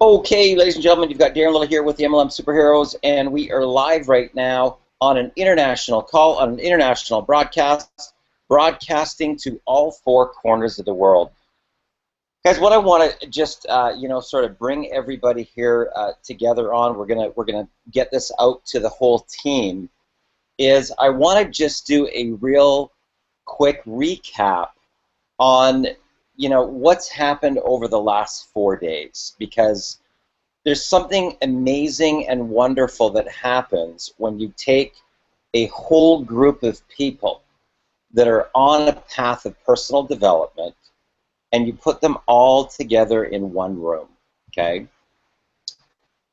Okay, ladies and gentlemen, you've got Darren Little here with the MLM Superheroes, and we are live right now on an international call, on an international broadcast, broadcasting to all four corners of the world. Guys, what I want to just sort of bring everybody here together on, we're gonna get this out to the whole team, is I want to just do a real quick recap on what's happened over the last 4 days, because there's something amazing and wonderful that happens when you take a whole group of people that are on a path of personal development and you put them all together in one room, okay?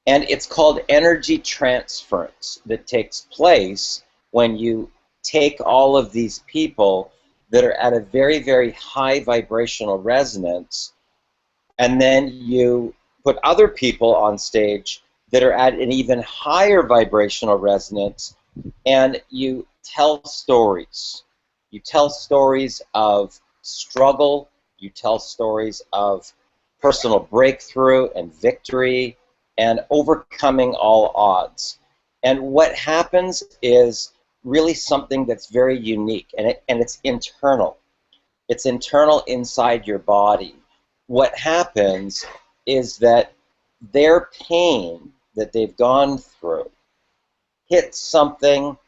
And it's called energy transference that takes place when you take all of these people that are at a very, very high vibrational resonance, and then you put other people on stage that are at an even higher vibrational resonance, and you tell stories. You tell stories of struggle, you tell stories of personal breakthrough and victory and overcoming all odds. And what happens is really something that's very unique, and it's internal. It's internal inside your body. What happens is that their pain that they've gone through hits something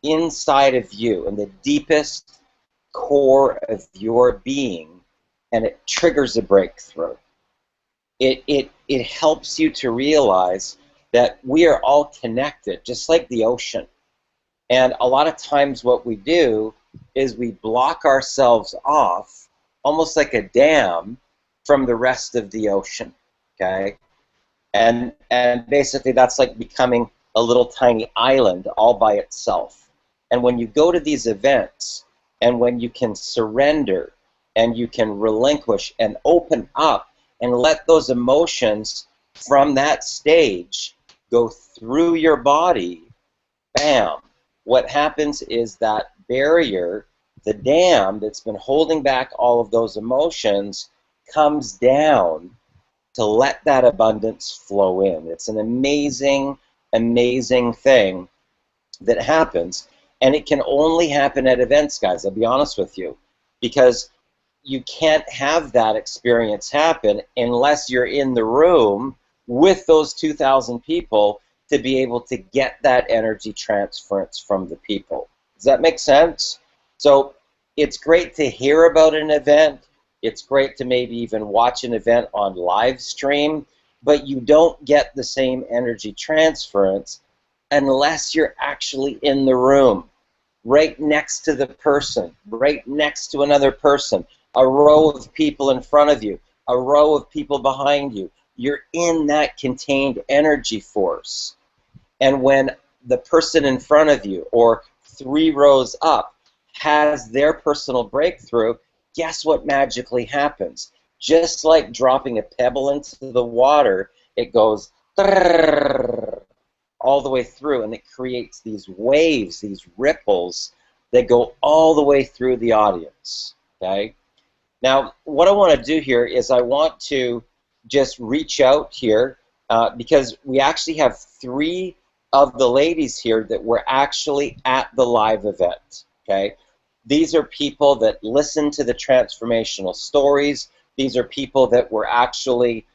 inside of you, in the deepest core of your being, and it triggers a breakthrough. It helps you to realize that we are all connected, just like the ocean. And a lot of times what we do is we block ourselves off, almost like a dam, from the rest of the ocean, okay? And basically that's like becoming a little tiny island all by itself. And when you go to these events, and when you can surrender, and you can relinquish and open up and let those emotions from that stage go through your body, bam, what happens is that barrier, the dam that's been holding back all of those emotions, comes down to let that abundance flow in. It's an amazing, amazing thing that happens, and it can only happen at events, guys, I'll be honest with you, because you can't have that experience happen unless you're in the room with those 2,000 people to be able to get that energy transference from the people. Does that make sense? So it's great to hear about an event. It's great to maybe even watch an event on live stream, but you don't get the same energy transference unless you're actually in the room, right next to the person, right next to another person, a row of people in front of you, a row of people behind you. You're in that contained energy force. And when the person in front of you, or 3 rows up, has their personal breakthrough, guess what magically happens? Just like dropping a pebble into the water, it goes all the way through, and it creates these waves, these ripples that go all the way through the audience, okay? Now, what I want to do here is I want to just reach out here because we actually have 3 of the ladies here that were actually at the live event, okay? These are people that listen to the transformational stories. These are people that were actually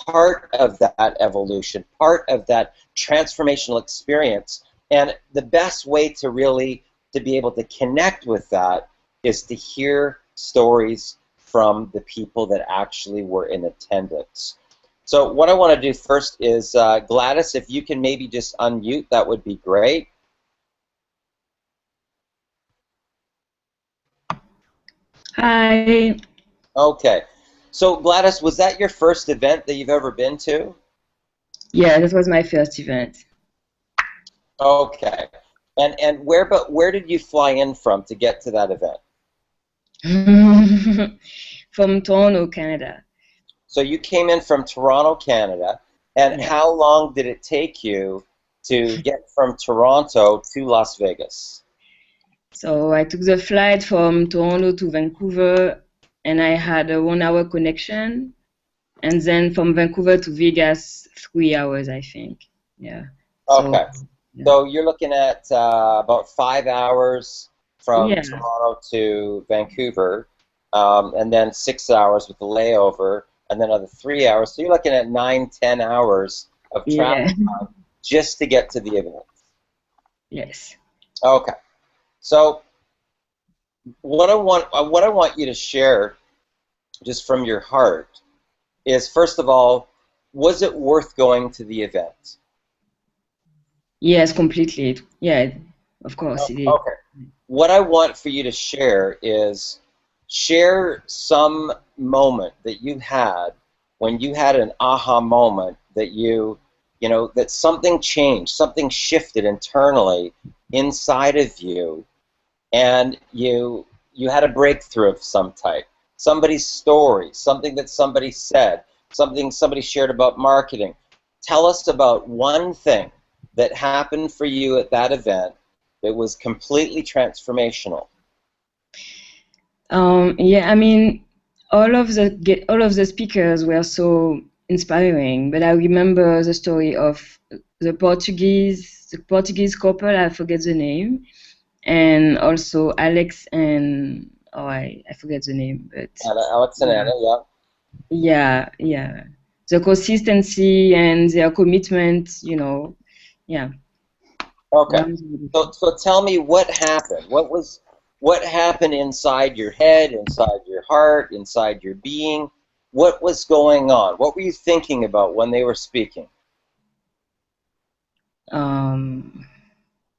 part of that evolution, part of that transformational experience. And the best way to really be able to connect with that is to hear stories from the people that actually were in attendance. So what I want to do first is, Gladys, if you can maybe just unmute, that would be great. Hi. Okay. So Gladys, was that your first event that you've ever been to? Yeah, that was my first event. Okay. And where did you fly in from to get to that event? From Toronto, Canada. So you came in from Toronto, Canada, and Yeah. how long did it take you to get from Toronto to Las Vegas? So I took the flight from Toronto to Vancouver, and I had a 1-hour connection. And then from Vancouver to Vegas, 3 hours, I think. Yeah. So, Okay. yeah. So you're looking at about 5 hours from Yeah. Toronto to Vancouver, and then 6 hours with the layover, and then another 3 hours. So you're looking at 9, 10 hours of Yeah. travel time just to get to the event. Yes. Okay. So what I want you to share, just from your heart, is first of all, was it worth going to the event? Yes, completely. Yeah, of course it is. Okay. What I want for you to share is share some moment that you had when you had an aha moment that that something changed, something shifted internally inside of you, and you had a breakthrough of some type. Somebody's story, something that somebody said, something somebody shared about marketing. Tell us about one thing that happened for you at that event that was completely transformational. Yeah, I mean, all of the speakers were so inspiring, but I remember the story of the Portuguese couple, I forget the name, and also Alex and I forget the name, but Alex and yeah, Anna, yeah. yeah. The consistency and their commitment, yeah, Okay. that was beautiful. So tell me what happened. What happened inside your head, inside your heart, inside your being? What was going on? What were you thinking about when they were speaking? Um,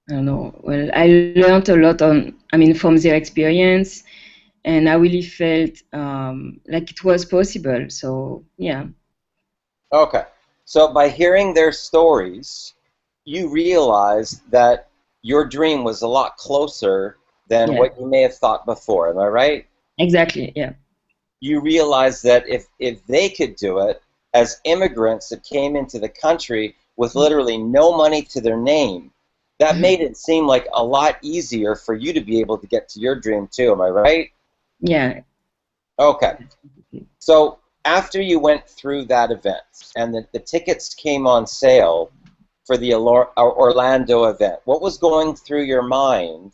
I don't know. Well, I learned a lot from their experience, and I really felt like it was possible. So yeah, Okay. So by hearing their stories, you realized that your dream was a lot closer than yeah, what you may have thought before. Am I right? exactly. Yeah. You realized that if they could do it as immigrants that came into the country with literally no money to their name, that made it seem like a lot easier for you to be able to get to your dream too. Am I right? Yeah. Okay. So after you went through that event and the tickets came on sale for the Orlando event, what was going through your mind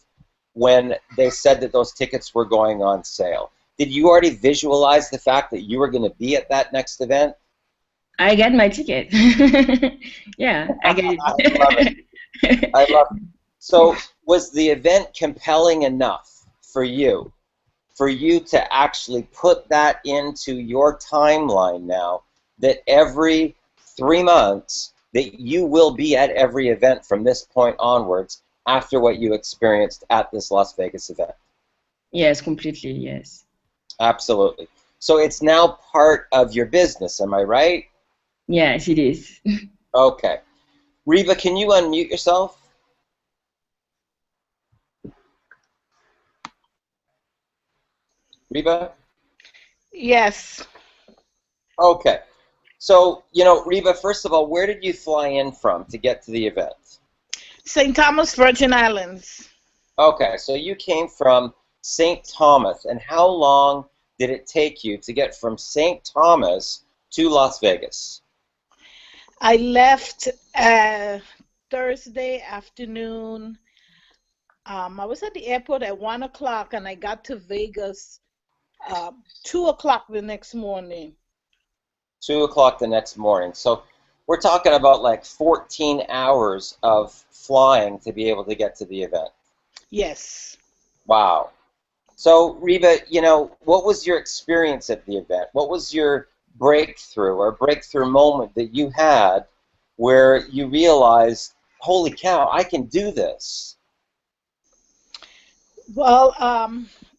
when they said that those tickets were going on sale? Did you already visualize the fact that you were going to be at that next event? I got my ticket. Yeah, I get I love it. it. I love it. So was the event compelling enough for you to actually put that into your timeline now, that every 3 months that you will be at every event from this point onwards after what you experienced at this Las Vegas event? Yes, completely. Yes. Absolutely. So it's now part of your business, am I right? Yes, it is. Okay. Reva, can you unmute yourself? Reva? Yes, Okay. So, Reva, first of all, where did you fly in from to get to the event? St. Thomas, Virgin Islands. Okay, so you came from St. Thomas, and how long did it take you to get from St. Thomas to Las Vegas? I left Thursday afternoon. I was at the airport at 1 o'clock, and I got to Vegas 2 o'clock the next morning. 2 o'clock the next morning. So we're talking about like 14 hours of flying to be able to get to the event. Yes. Wow. So, Reba, what was your experience at the event? What was your breakthrough or breakthrough moment that you had where you realized, holy cow, I can do this? Well,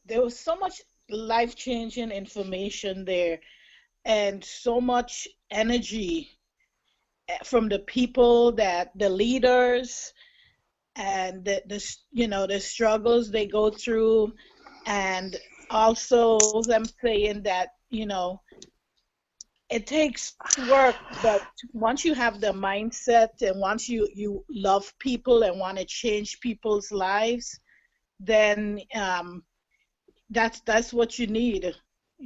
there was so much life-changing information there, and so much energy from the people, that the leaders, and the struggles they go through, and also them saying that it takes work, but once you have the mindset, and once you love people and want to change people's lives, then that's what you need.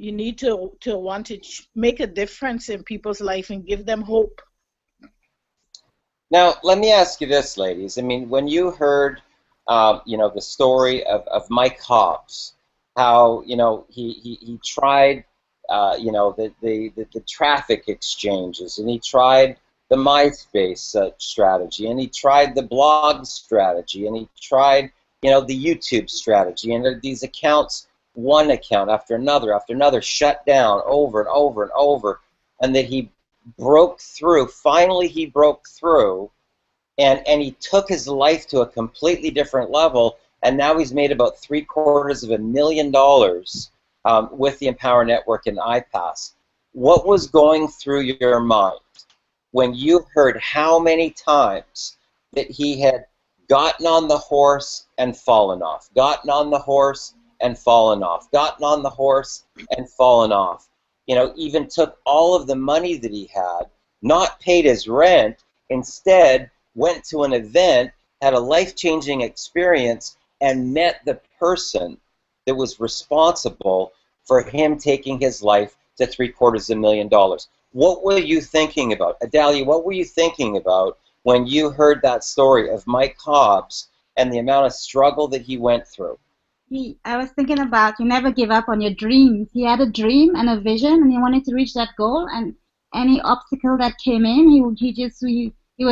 You need to want to make a difference in people's life and give them hope. Now, let me ask you this, ladies. I mean, when you heard, the story of Mike Hobbs, how, he tried, the traffic exchanges, and he tried the MySpace strategy, and he tried the blog strategy, and he tried, the YouTube strategy, and these accounts, one account after another, shut down over and over and over, and that he broke through. Finally, he broke through, and he took his life to a completely different level, and now he's made about $750,000 with the Empower Network and iPass. What was going through your mind when you heard how many times that he had gotten on the horse and fallen off, gotten on the horse and fallen off, gotten on the horse and fallen off? Even took all of the money that he had, not paid his rent, instead went to an event, had a life-changing experience, and met the person that was responsible for him taking his life to $750,000. What were you thinking about? Adalia, what were you thinking about when you heard that story of Mike Hobbs and the amount of struggle that he went through? I was thinking about you never give up on your dreams. He had a dream and a vision, and he wanted to reach that goal. And any obstacle that came in, he was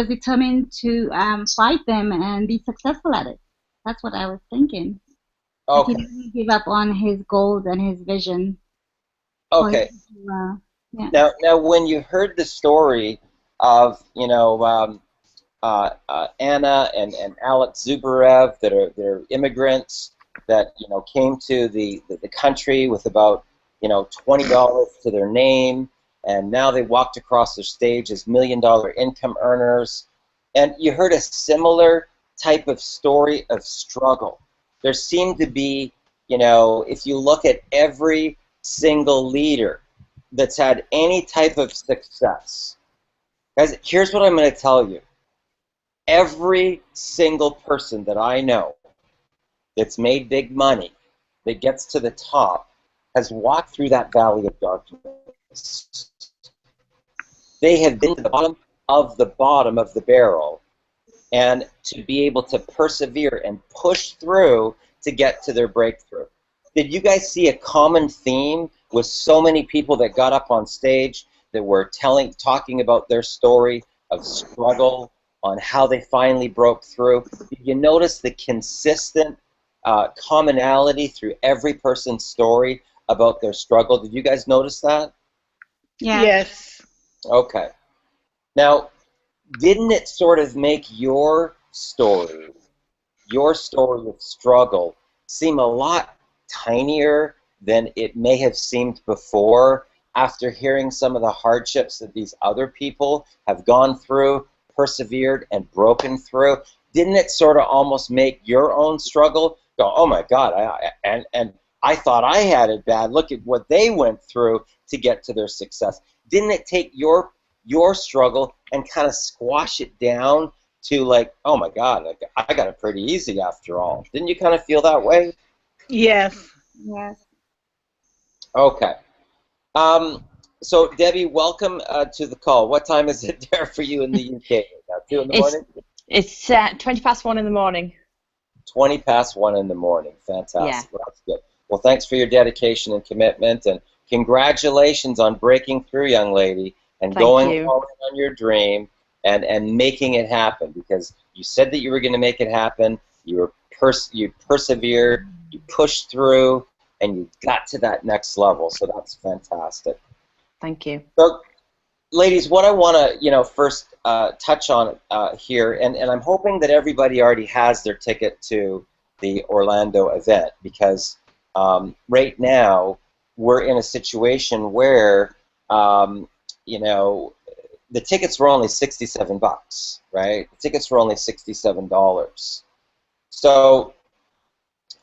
determined to fight them and be successful at it. That's what I was thinking. Okay. He didn't give up on his goals and his vision. Okay. Yeah. Now, when you heard the story of Anna and Alex Zubarev, that are immigrants that came to the country with about $20 to their name, and now they walked across the stage as million-dollar income earners, and you heard a similar type of story of struggle. There seemed to be, if you look at every single leader that's had any type of success, guys, here's what I'm going to tell you. Every single person that I know that's made big money, that gets to the top, has walked through that valley of darkness. They have been to the bottom of the barrel, and to be able to persevere and push through to get to their breakthrough. Did you guys see a common theme with so many people that got up on stage that were talking about their story of struggle, on how they finally broke through? Did you notice the consistent commonality through every person's story about their struggle? Did you guys notice that? Yeah. Yes. Okay. Now, didn't it sort of make your story of struggle, seem a lot tinier than it may have seemed before, after hearing some of the hardships that these other people have gone through, persevered, and broken through? Didn't it sort of almost make your own struggle go, oh my God, I thought I had it bad. Look at what they went through to get to their success. Didn't it take your struggle and kind of squash it down to like, oh my God, I got it pretty easy after all? Didn't you kind of feel that way? Yes. Yes. Okay. So Debbie, welcome to the call. What time is it there for you in the UK? Now, 2 in the morning? It's 20 past 1 in the morning. 20 past 1 in the morning. Fantastic. Yeah. Well, that's good. Well, thanks for your dedication and commitment, and congratulations on breaking through, young lady, and going all in on your dream and making it happen, because you said that you were going to make it happen. You persevered, you pushed through, and you got to that next level. So that's fantastic. Thank you. So, ladies, what I want to first touch on here, and I'm hoping that everybody already has their ticket to the Orlando event, because right now we're in a situation where the tickets were only $67, right? The tickets were only $67. So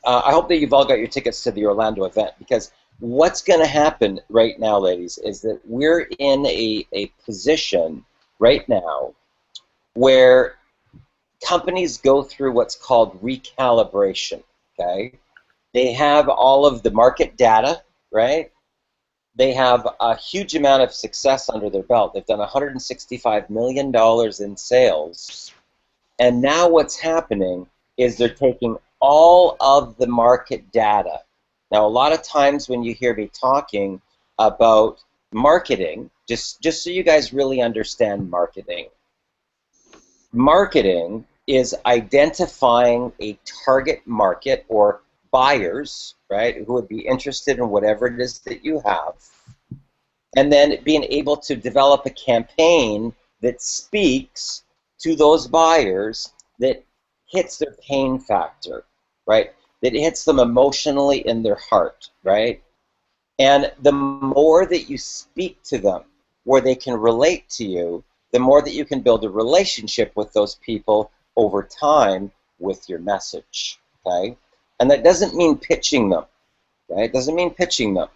I hope that you've all got your tickets to the Orlando event, because what's going to happen right now, ladies, is that we're in a position right now where companies go through what's called recalibration, okay? They have all of the market data, right? they have a huge amount of success under their belt. They've done $165 million in sales. And now what's happening is they're taking all of the market data. Now, a lot of times when you hear me talking about marketing, just so you guys really understand marketing, marketing is identifying a target market or buyers, right, who would be interested in whatever it is that you have, and then being able to develop a campaign that speaks to those buyers, that hits their pain factor, right, that hits them emotionally in their heart, right? And the more that you speak to them where they can relate to you, the more that you can build a relationship with those people over time with your message, okay? And that doesn't mean pitching them, right? It doesn't mean pitching them.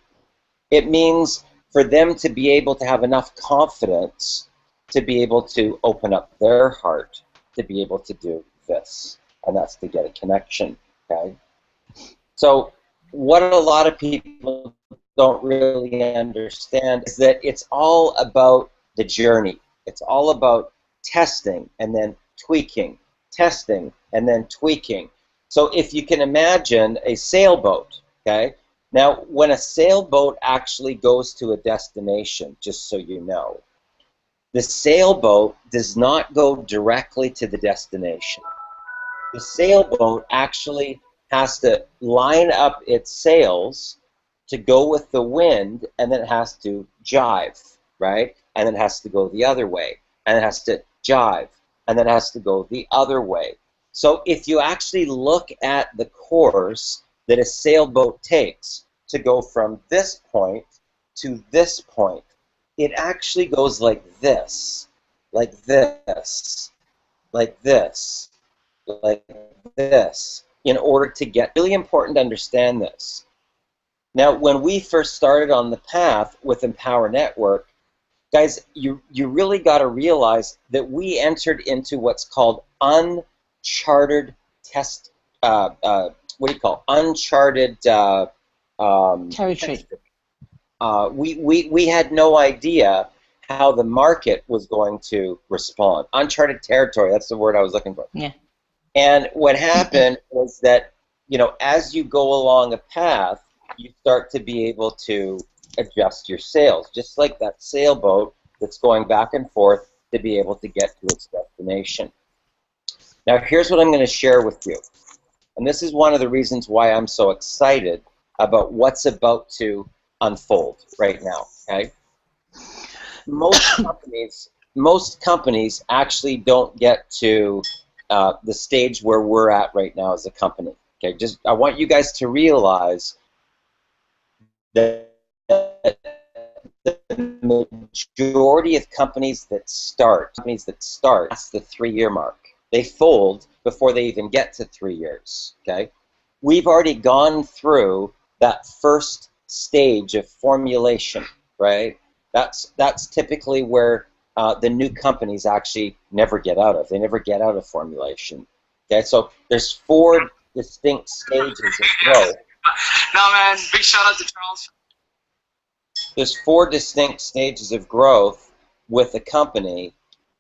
It means for them to be able to have enough confidence to be able to open up their heart to be able to do this, and that's to get a connection, okay? So what a lot of people don't really understand is that it's all about the journey. It's all about testing and then tweaking, testing and then tweaking. So if you can imagine a sailboat, okay? Now, when a sailboat actually goes to a destination, just so you know, the sailboat does not go directly to the destination. The sailboat actually has to line up its sails to go with the wind, and then it has to jive, right? And then it has to go the other way, and it has to jive, and then it has to go the other way. So if you actually look at the course that a sailboat takes to go from this point to this point, it actually goes like this, like this, like this, like this, in order to get. Really important to understand this. Now, when we first started on the path with Empower Network, guys, you really got to realize that we entered into what's called uncharted uncharted Territory. We had no idea how the market was going to respond. Uncharted territory, that's the word I was looking for. Yeah. And what happened was that, you know, as you go along a path, you start to be able to adjust your sails, just like that sailboat that's going back and forth to be able to get to its destination. Now, here's what I'm going to share with you. And this is one of the reasons why I'm so excited about what's about to unfold right now, okay? Most companies actually don't get to the stage where we're at right now as a company. Okay, just I want you guys to realize that the majority of companies that start, that's the 3-year mark. They fold before they even get to 3 years. Okay, we've already gone through that first stage of formulation, right? That's typically where the new companies actually never get out of. They never get out of formulation. Okay, so there's 4 distinct stages of growth. No, man, big shout out to Charles. There's 4 distinct stages of growth with a company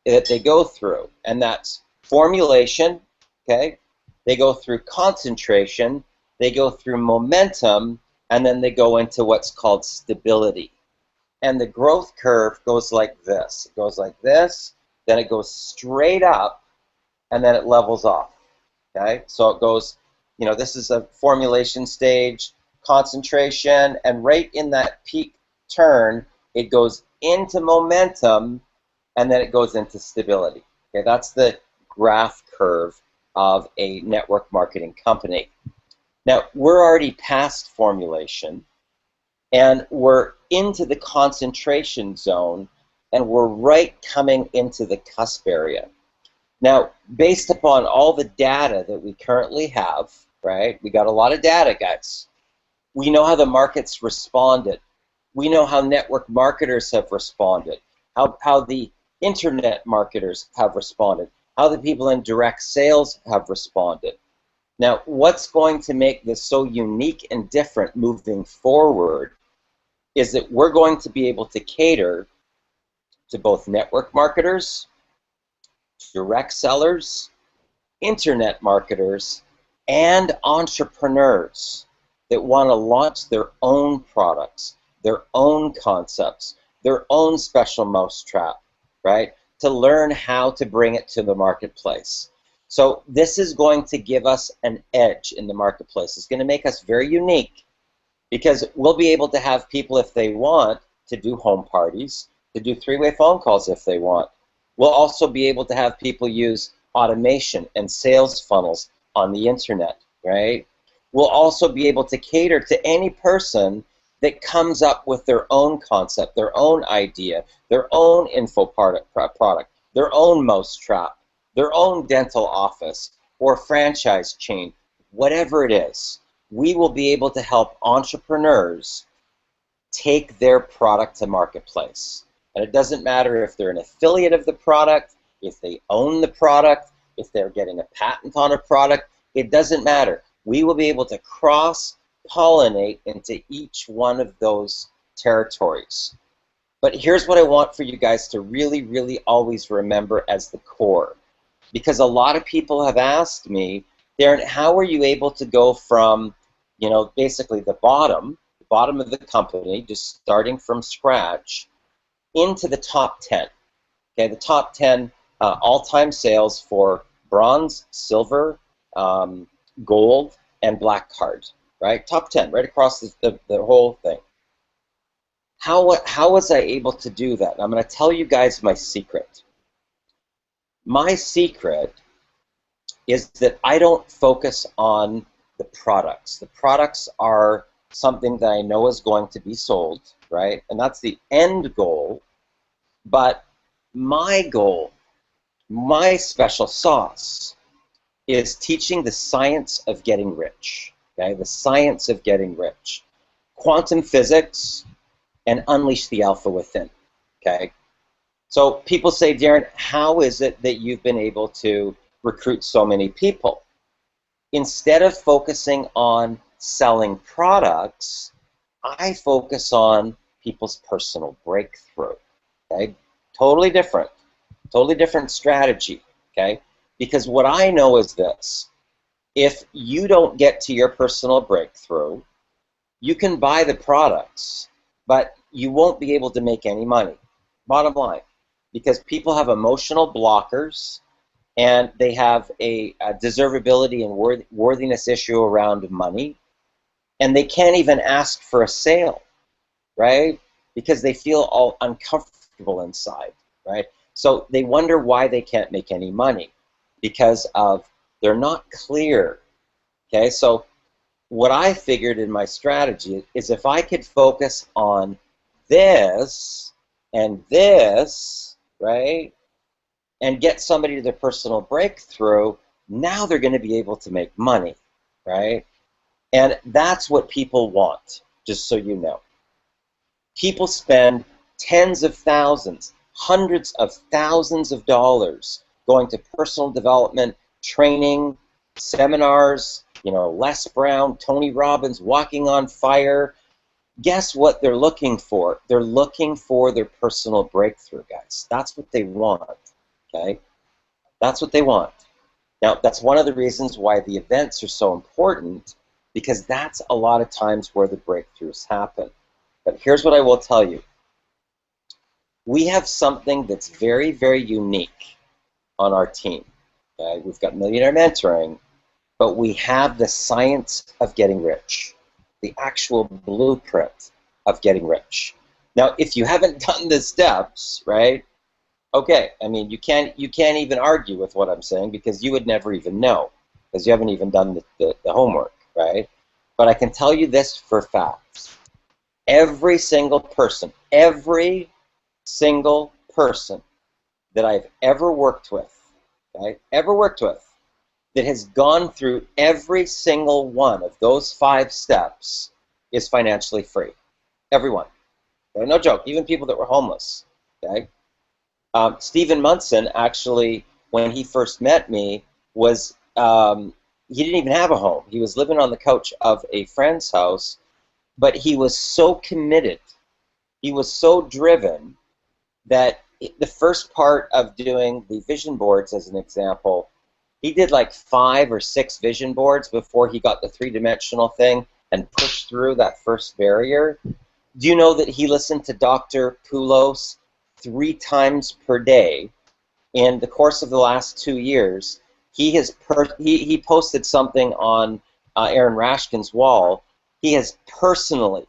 that they go through, and that's formulation, okay? They go through concentration, they go through momentum, and then they go into what's called stability. And the growth curve goes like this. It goes like this, then it goes straight up, and then it levels off. Okay? So it goes, you know, this is a formulation stage, concentration, and right in that peak turn, it goes into momentum, and then it goes into stability. Okay? That's the graph curve of a network marketing company. Now, we're already past formulation, and we're into the concentration zone, and we're right coming into the cusp area. Now, based upon all the data that we currently have, right, we got a lot of data, guys. We know how the market's responded. We know how network marketers have responded, how the internet marketers have responded, how the people in direct sales have responded. Now, what's going to make this so unique and different moving forward is that we're going to be able to cater to both network marketers, direct sellers, internet marketers, and entrepreneurs that want to launch their own products, their own concepts, their own special mousetrap, right? To learn how to bring it to the marketplace. So this is going to give us an edge in the marketplace. It's going to make us very unique because we'll be able to have people, if they want, to do home parties, to do three-way phone calls if they want. We'll also be able to have people use automation and sales funnels on the internet, right? We'll also be able to cater to any person that comes up with their own concept, their own idea, their own info product, their own mousetrap, their own dental office or franchise chain, whatever it is. We will be able to help entrepreneurs take their product to marketplace. And it doesn't matter if they're an affiliate of the product, if they own the product, if they're getting a patent on a product, it doesn't matter. We will be able to cross-pollinate into each one of those territories. But here's what I want for you guys to really, really always remember as the core. Because a lot of people have asked me, Darren, how are you able to go from, you know, basically the bottom of the company, just starting from scratch, into the top 10. Okay, the top 10 all-time sales for bronze, silver, gold, and black card, right? Top 10, right across the whole thing. How was I able to do that? I'm going to tell you guys my secret. My secret is that I don't focus on the products. The products are something that I know is going to be sold, right? And that's the end goal. But my goal, my special sauce, is teaching the science of getting rich, okay? The science of getting rich. Quantum physics and unleash the alpha within, okay? So people say, Darren, how is it that you've been able to recruit so many people? Instead of focusing on selling products, I focus on people's personal breakthrough, okay? Totally different strategy, okay? Because what I know is this: if you don't get to your personal breakthrough, you can buy the products, but you won't be able to make any money, bottom line, because people have emotional blockers and they have a deservability and worthiness issue around money, and they can't even ask for a sale, right? Because they feel all uncomfortable inside, right? So they wonder why they can't make any money, because of they're not clear, okay? So what I figured in my strategy is if I could focus on this and this, right, and get somebody to their personal breakthrough, now they're going to be able to make money, right? And that's what people want, just so you know. People spend tens of thousands, hundreds of thousands of dollars going to personal development, training, seminars, you know, Les Brown, Tony Robbins, Walking on Fire. Guess what they're looking for? They're looking for their personal breakthrough, guys. That's what they want, okay? That's what they want. Now, that's one of the reasons why the events are so important, because that's a lot of times where the breakthroughs happen. But here's what I will tell you. We have something that's very, very unique on our team. Okay? We've got Millionaire Mentoring, but we have the science of getting rich, the actual blueprint of getting rich. Now, if you haven't done the steps, right, okay, I mean, you can't even argue with what I'm saying, because you would never even know, because you haven't even done the homework, right? But I can tell you this for a fact. Every single person that I've ever worked with, okay, that has gone through every single one of those 5 steps is financially free. Everyone. Okay? No joke. Even people that were homeless. Okay? Stephen Munson, actually, when he first met me, was he didn't even have a home. He was living on the couch of a friend's house, but he was so committed He was so driven that the first part of doing the vision boards, as an example, he did like 5 or 6 vision boards before he got the 3-dimensional thing and pushed through that first barrier. Do you know that he listened to Dr. Poulos 3 times per day? In the course of the last 2 years, he posted something on Aaron Rashkin's wall. He has personally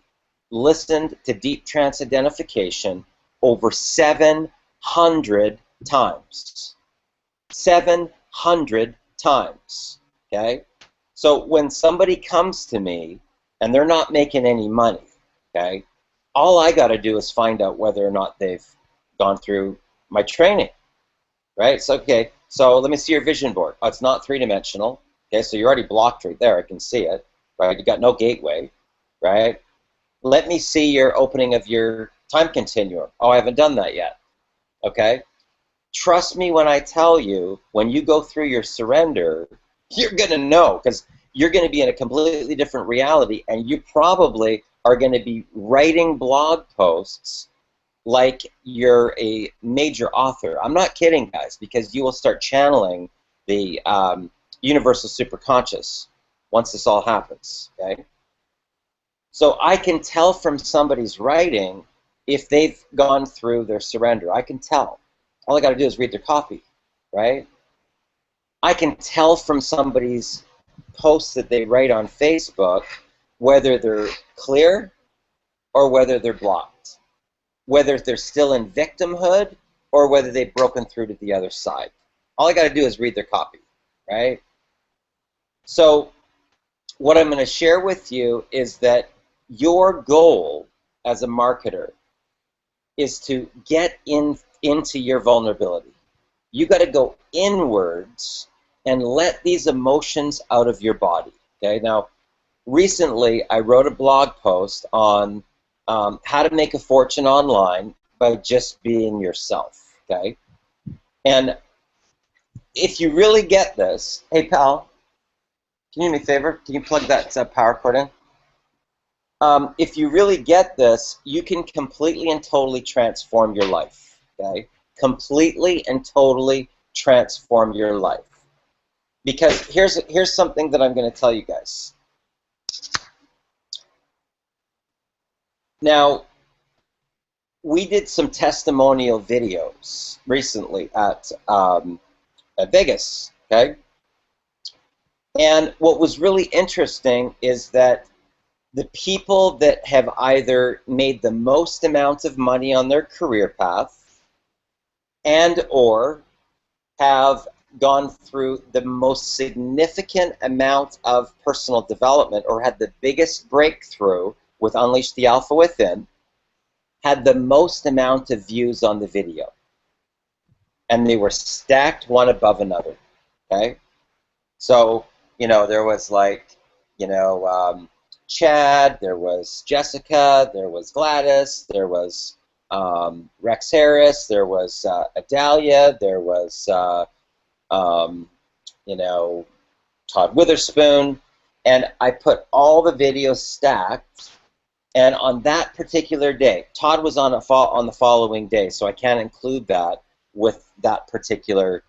listened to deep trance identification over 700 times. 700 times. Okay? So when somebody comes to me and they're not making any money, okay, all I got to do is find out whether or not they've gone through my training. Right? So, okay, so let me see your vision board. Oh, it's not 3-dimensional. Okay, so you're already blocked right there. I can see it. Right? You got no gateway. Right? Let me see your opening of your time continuum. Oh, I haven't done that yet. Okay? Trust me when I tell you, when you go through your surrender, you're going to know, because you're going to be in a completely different reality, and you probably are going to be writing blog posts like you're a major author. I'm not kidding, guys, because you will start channeling the universal superconscious once this all happens, okay? So I can tell from somebody's writing if they've gone through their surrender. I can tell. All I got to do is read their copy, right? I can tell from somebody's posts that they write on Facebook whether they're clear or whether they're blocked, whether they're still in victimhood or whether they've broken through to the other side. All I got to do is read their copy, right? So what I'm going to share with you is that your goal as a marketer is to get into your vulnerability. You got to go inwards and let these emotions out of your body. Okay. Now, recently I wrote a blog post on how to make a fortune online by just being yourself. Okay. And if you really get this, hey pal, can you do me a favor? Can you plug that power cord in? If you really get this, you can completely and totally transform your life. Okay, completely and totally transform your life. Because here's something that I'm going to tell you guys. Now, we did some testimonial videos recently at Vegas. Okay. And what was really interesting is that the people that have either made the most amount of money on their career path and or have gone through the most significant amount of personal development or had the biggest breakthrough with Unleash the Alpha Within had the most amount of views on the video. And they were stacked one above another. Okay? So, you know, there was like, you know, Chad, there was Jessica, there was Gladys, there was Rex Harris, there was Adalia, there was, you know, Todd Witherspoon, and I put all the videos stacked, and on that particular day, Todd was on the following day, so I can't include that with that particular,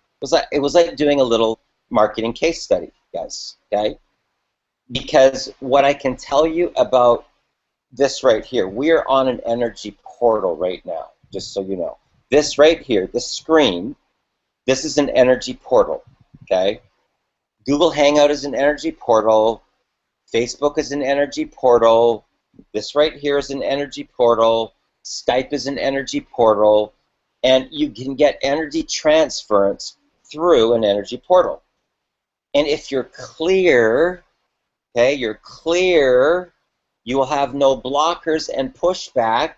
it was like doing a little marketing case study, guys, okay? Because what I can tell you about this right here, we are on an energy portal right now, just so you know. This right here, this screen, this is an energy portal, okay? Google Hangout is an energy portal. Facebook is an energy portal. This right here is an energy portal. Skype is an energy portal. And you can get energy transference through an energy portal. And if you're clear, okay, you're clear, you will have no blockers and pushback.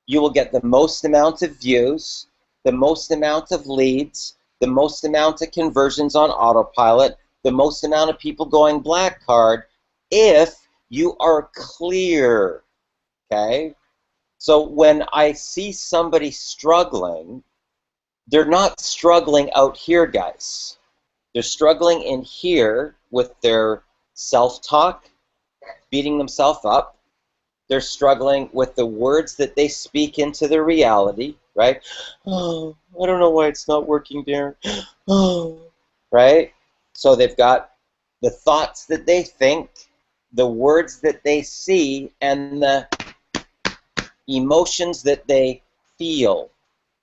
You will get the most amount of views, the most amount of leads, the most amount of conversions on autopilot, the most amount of people going black card if you are clear, okay? So when I see somebody struggling, they're not struggling out here, guys. They're struggling in here with their self-talk, beating themselves up. They're struggling with the words that they speak into their reality, right? Oh, I don't know why it's not working, Darren. Oh, right? So they've got the thoughts that they think, the words that they see, and the emotions that they feel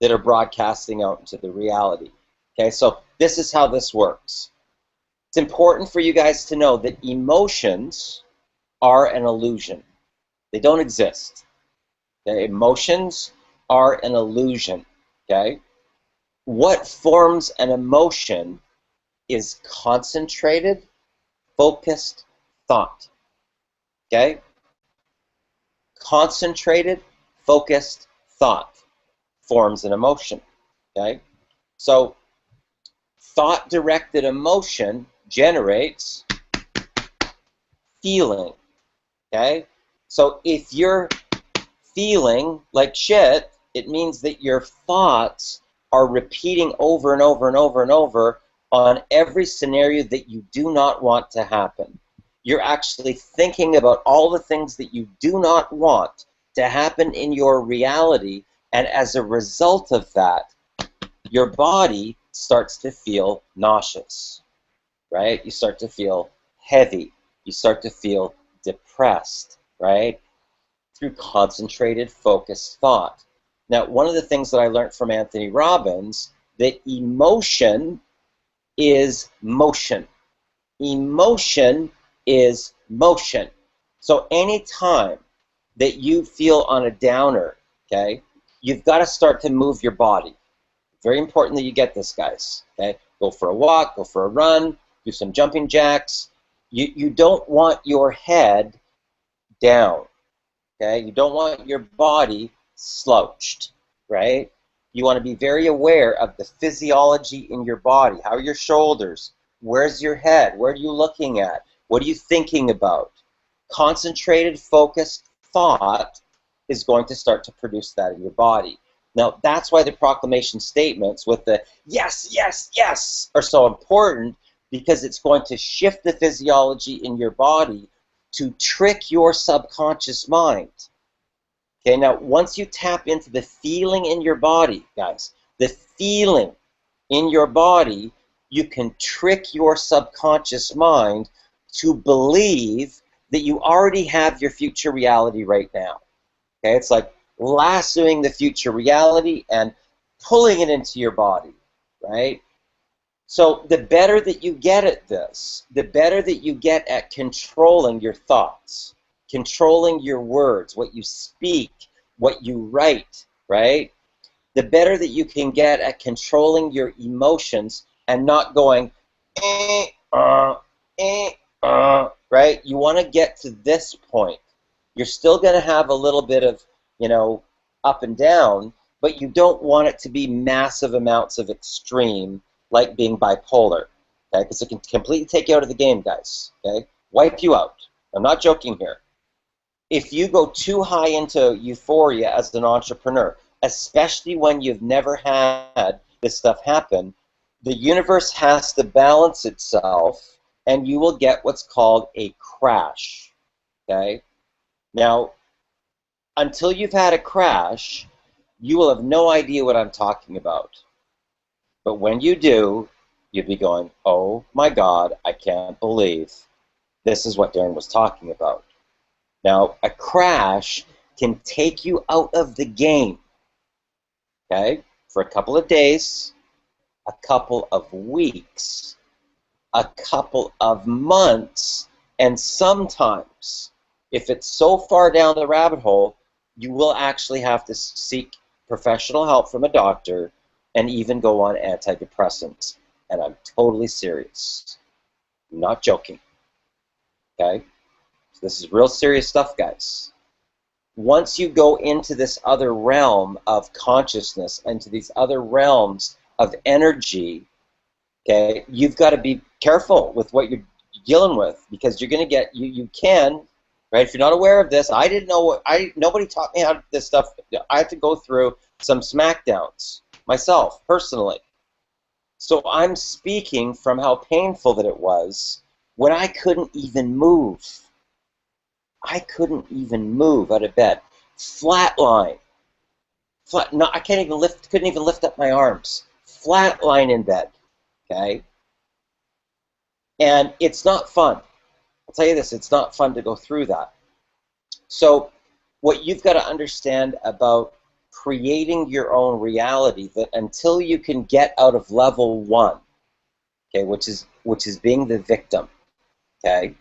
that are broadcasting out into the reality. Okay, so this is how this works. It's important for you guys to know that emotions are an illusion. They don't exist. Okay? Emotions are an illusion. Okay? What forms an emotion is concentrated, focused thought. Okay? Concentrated, focused thought forms an emotion. Okay? So thought-directed emotion generates feeling. Okay? So if you're feeling like shit, it means that your thoughts are repeating over and over and over and over on every scenario that you do not want to happen. You're actually thinking about all the things that you do not want to happen in your reality, and as a result of that, your body starts to feel nauseous, right? You start to feel heavy. You start to feel depressed, right? Through concentrated, focused thought. Now, one of the things that I learned from Anthony Robbins, that emotion is motion. Emotion is motion. So anytime that you feel on a downer, okay, you've got to start to move your body. Very important that you get this, guys. Okay, go for a walk, go for a run, do some jumping jacks. You don't want your head down. Okay, you don't want your body slouched, right? You want to be very aware of the physiology in your body. How are your shoulders? Where's your head? Where are you looking at? What are you thinking about? Concentrated, focused thought is going to start to produce that in your body. Now, that's why the proclamation statements with the yes, yes, yes are so important, because it's going to shift the physiology in your body to trick your subconscious mind. Okay, now once you tap into the feeling in your body, guys, the feeling in your body, you can trick your subconscious mind to believe that you already have your future reality right now. Okay, it's like lassoing the future reality and pulling it into your body, right? So the better that you get at this, the better that you get at controlling your thoughts, controlling your words, what you speak, what you write, right? The better that you can get at controlling your emotions and not going, right? You want to get to this point. You're still going to have a little bit of, up and down, but you don't want it to be massive amounts of extreme, like being bipolar, okay? Because it can completely take you out of the game, guys, okay? Wipe you out. I'm not joking here. If you go too high into euphoria as an entrepreneur, especially when you've never had this stuff happen, the universe has to balance itself, and you will get what's called a crash, okay? Now, until you've had a crash, you will have no idea what I'm talking about. But when you do, you'll be going, oh my God, I can't believe this is what Darren was talking about. Now, a crash can take you out of the game, okay, for a couple of days, a couple of weeks, a couple of months, and sometimes, if it's so far down the rabbit hole, you will actually have to seek professional help from a doctor and even go on antidepressants. And I'm totally serious. I'm not joking. Okay? So this is real serious stuff, guys. Once you go into this other realm of consciousness, into these other realms of energy, okay, you've got to be careful with what you're dealing with, because you're going to get, you can, right? If you're not aware of this, I didn't know, nobody taught me how to, this stuff. I had to go through some smackdowns myself, personally. So I'm speaking from how painful that it was when I couldn't even move. I couldn't even move out of bed. Flatline. No, I couldn't even lift up my arms. Flatline in bed, okay? And it's not fun. I'll tell you this, it's not fun to go through that. So what you've got to understand about creating your own reality, that until you can get out of level 1, okay, which is being the victim, okay,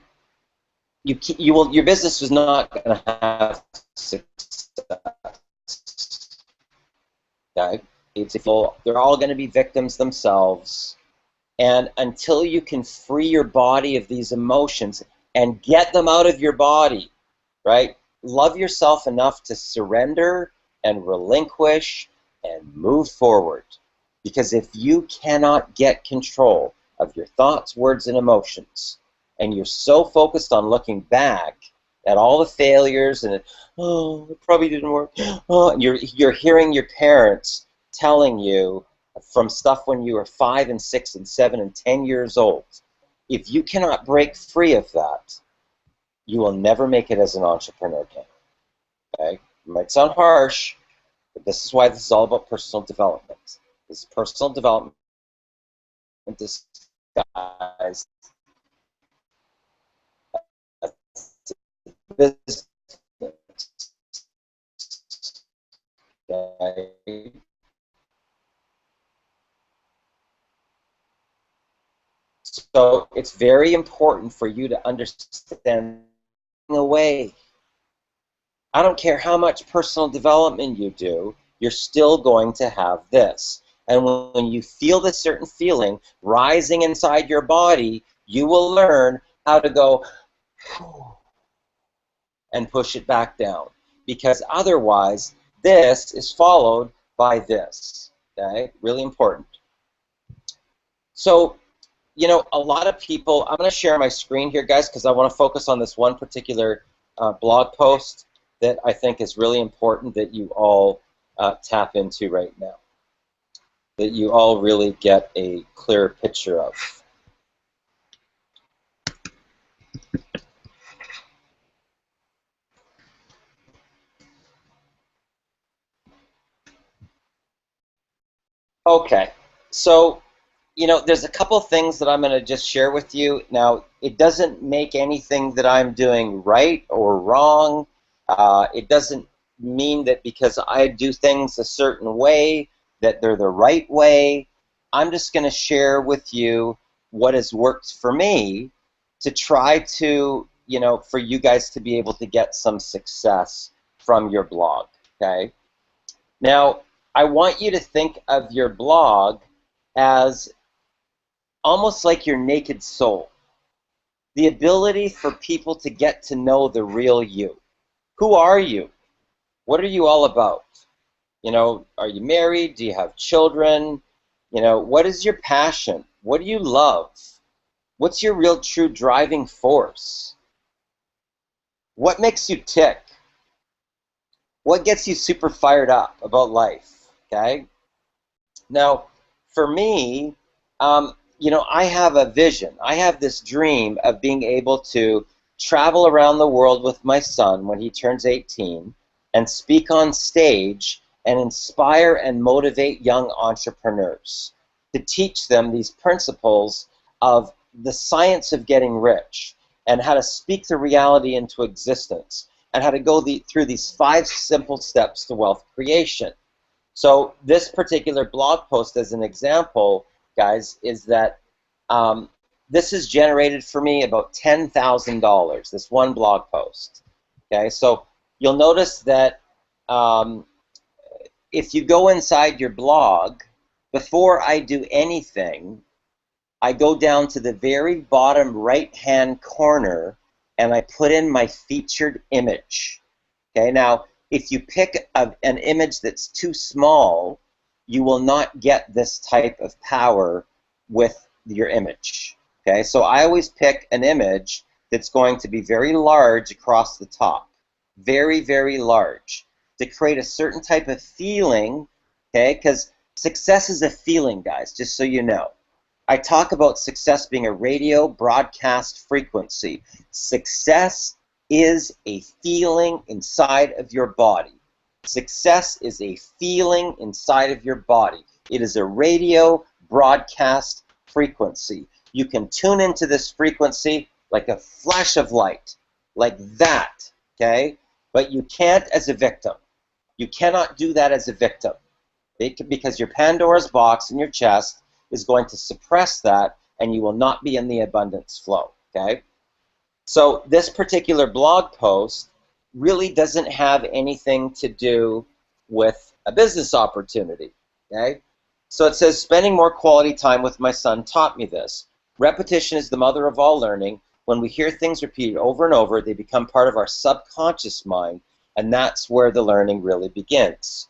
your business is not going to have success. Okay, they're all going to be victims themselves, and until you can free your body of these emotions and get them out of your body, right? Love yourself enough to surrender and relinquish and move forward. Because if you cannot get control of your thoughts, words, and emotions, and you're so focused on looking back at all the failures and, oh, it probably didn't work, oh, and you're hearing your parents telling you from stuff when you were 5 and 6 and 7 and 10 years old, if you cannot break free of that, you will never make it as an entrepreneur again. Okay? It might sound harsh, but this is why this is all about personal development. This is personal development disguised as business. Okay? So it's very important for you to understand the way. I don't care how much personal development you do, you're still going to have this. And when you feel this certain feeling rising inside your body, you will learn how to go and push it back down. Because otherwise, this is followed by this. Okay? Really important. So, you know, a lot of people, I'm going to share my screen here, guys, because I want to focus on this one particular blog post that I think is really important that you all tap into right now, that you all really get a clear picture of. Okay, so, you know, there's a couple things that I'm going to just share with you. Now, it doesn't make anything that I'm doing right or wrong. It doesn't mean that because I do things a certain way that they're the right way. I'm just going to share with you what has worked for me to try to, you know, for you guys to be able to get some success from your blog, okay? Now, I want you to think of your blog as almost like your naked soul. The ability for people to get to know the real you. Who are you? What are you all about? You know, are you married? Do you have children? You know, what is your passion? What do you love? What's your real true driving force? What makes you tick? What gets you super fired up about life? Okay? Now, for me, you know, I have a vision. I have this dream of being able to travel around the world with my son when he turns 18 and speak on stage and inspire and motivate young entrepreneurs to teach them these principles of the science of getting rich and how to speak the reality into existence and how to go through these 5 simple steps to wealth creation. So this particular blog post, as an example, guys, is that this has generated for me about $10,000, this one blog post. Okay, so you'll notice that if you go inside your blog, before I do anything, I go down to the very bottom right-hand corner and I put in my featured image. Okay, now, if you pick an image that's too small, you will not get this type of power with your image. Okay, so I always pick an image that's going to be very large across the top. Very, very large. To create a certain type of feeling, okay, because success is a feeling, guys, just so you know. I talk about success being a radio broadcast frequency. Success is a feeling inside of your body. Success is a feeling inside of your body. It is a radio broadcast frequency. You can tune into this frequency like a flash of light, like that, okay? But you can't as a victim. You cannot do that as a victim because your Pandora's box in your chest is going to suppress that, and you will not be in the abundance flow, okay? So this particular blog post really doesn't have anything to do with a business opportunity, okay? So it says, spending more quality time with my son taught me this. Repetition is the mother of all learning. When we hear things repeated over and over, they become part of our subconscious mind, and that's where the learning really begins.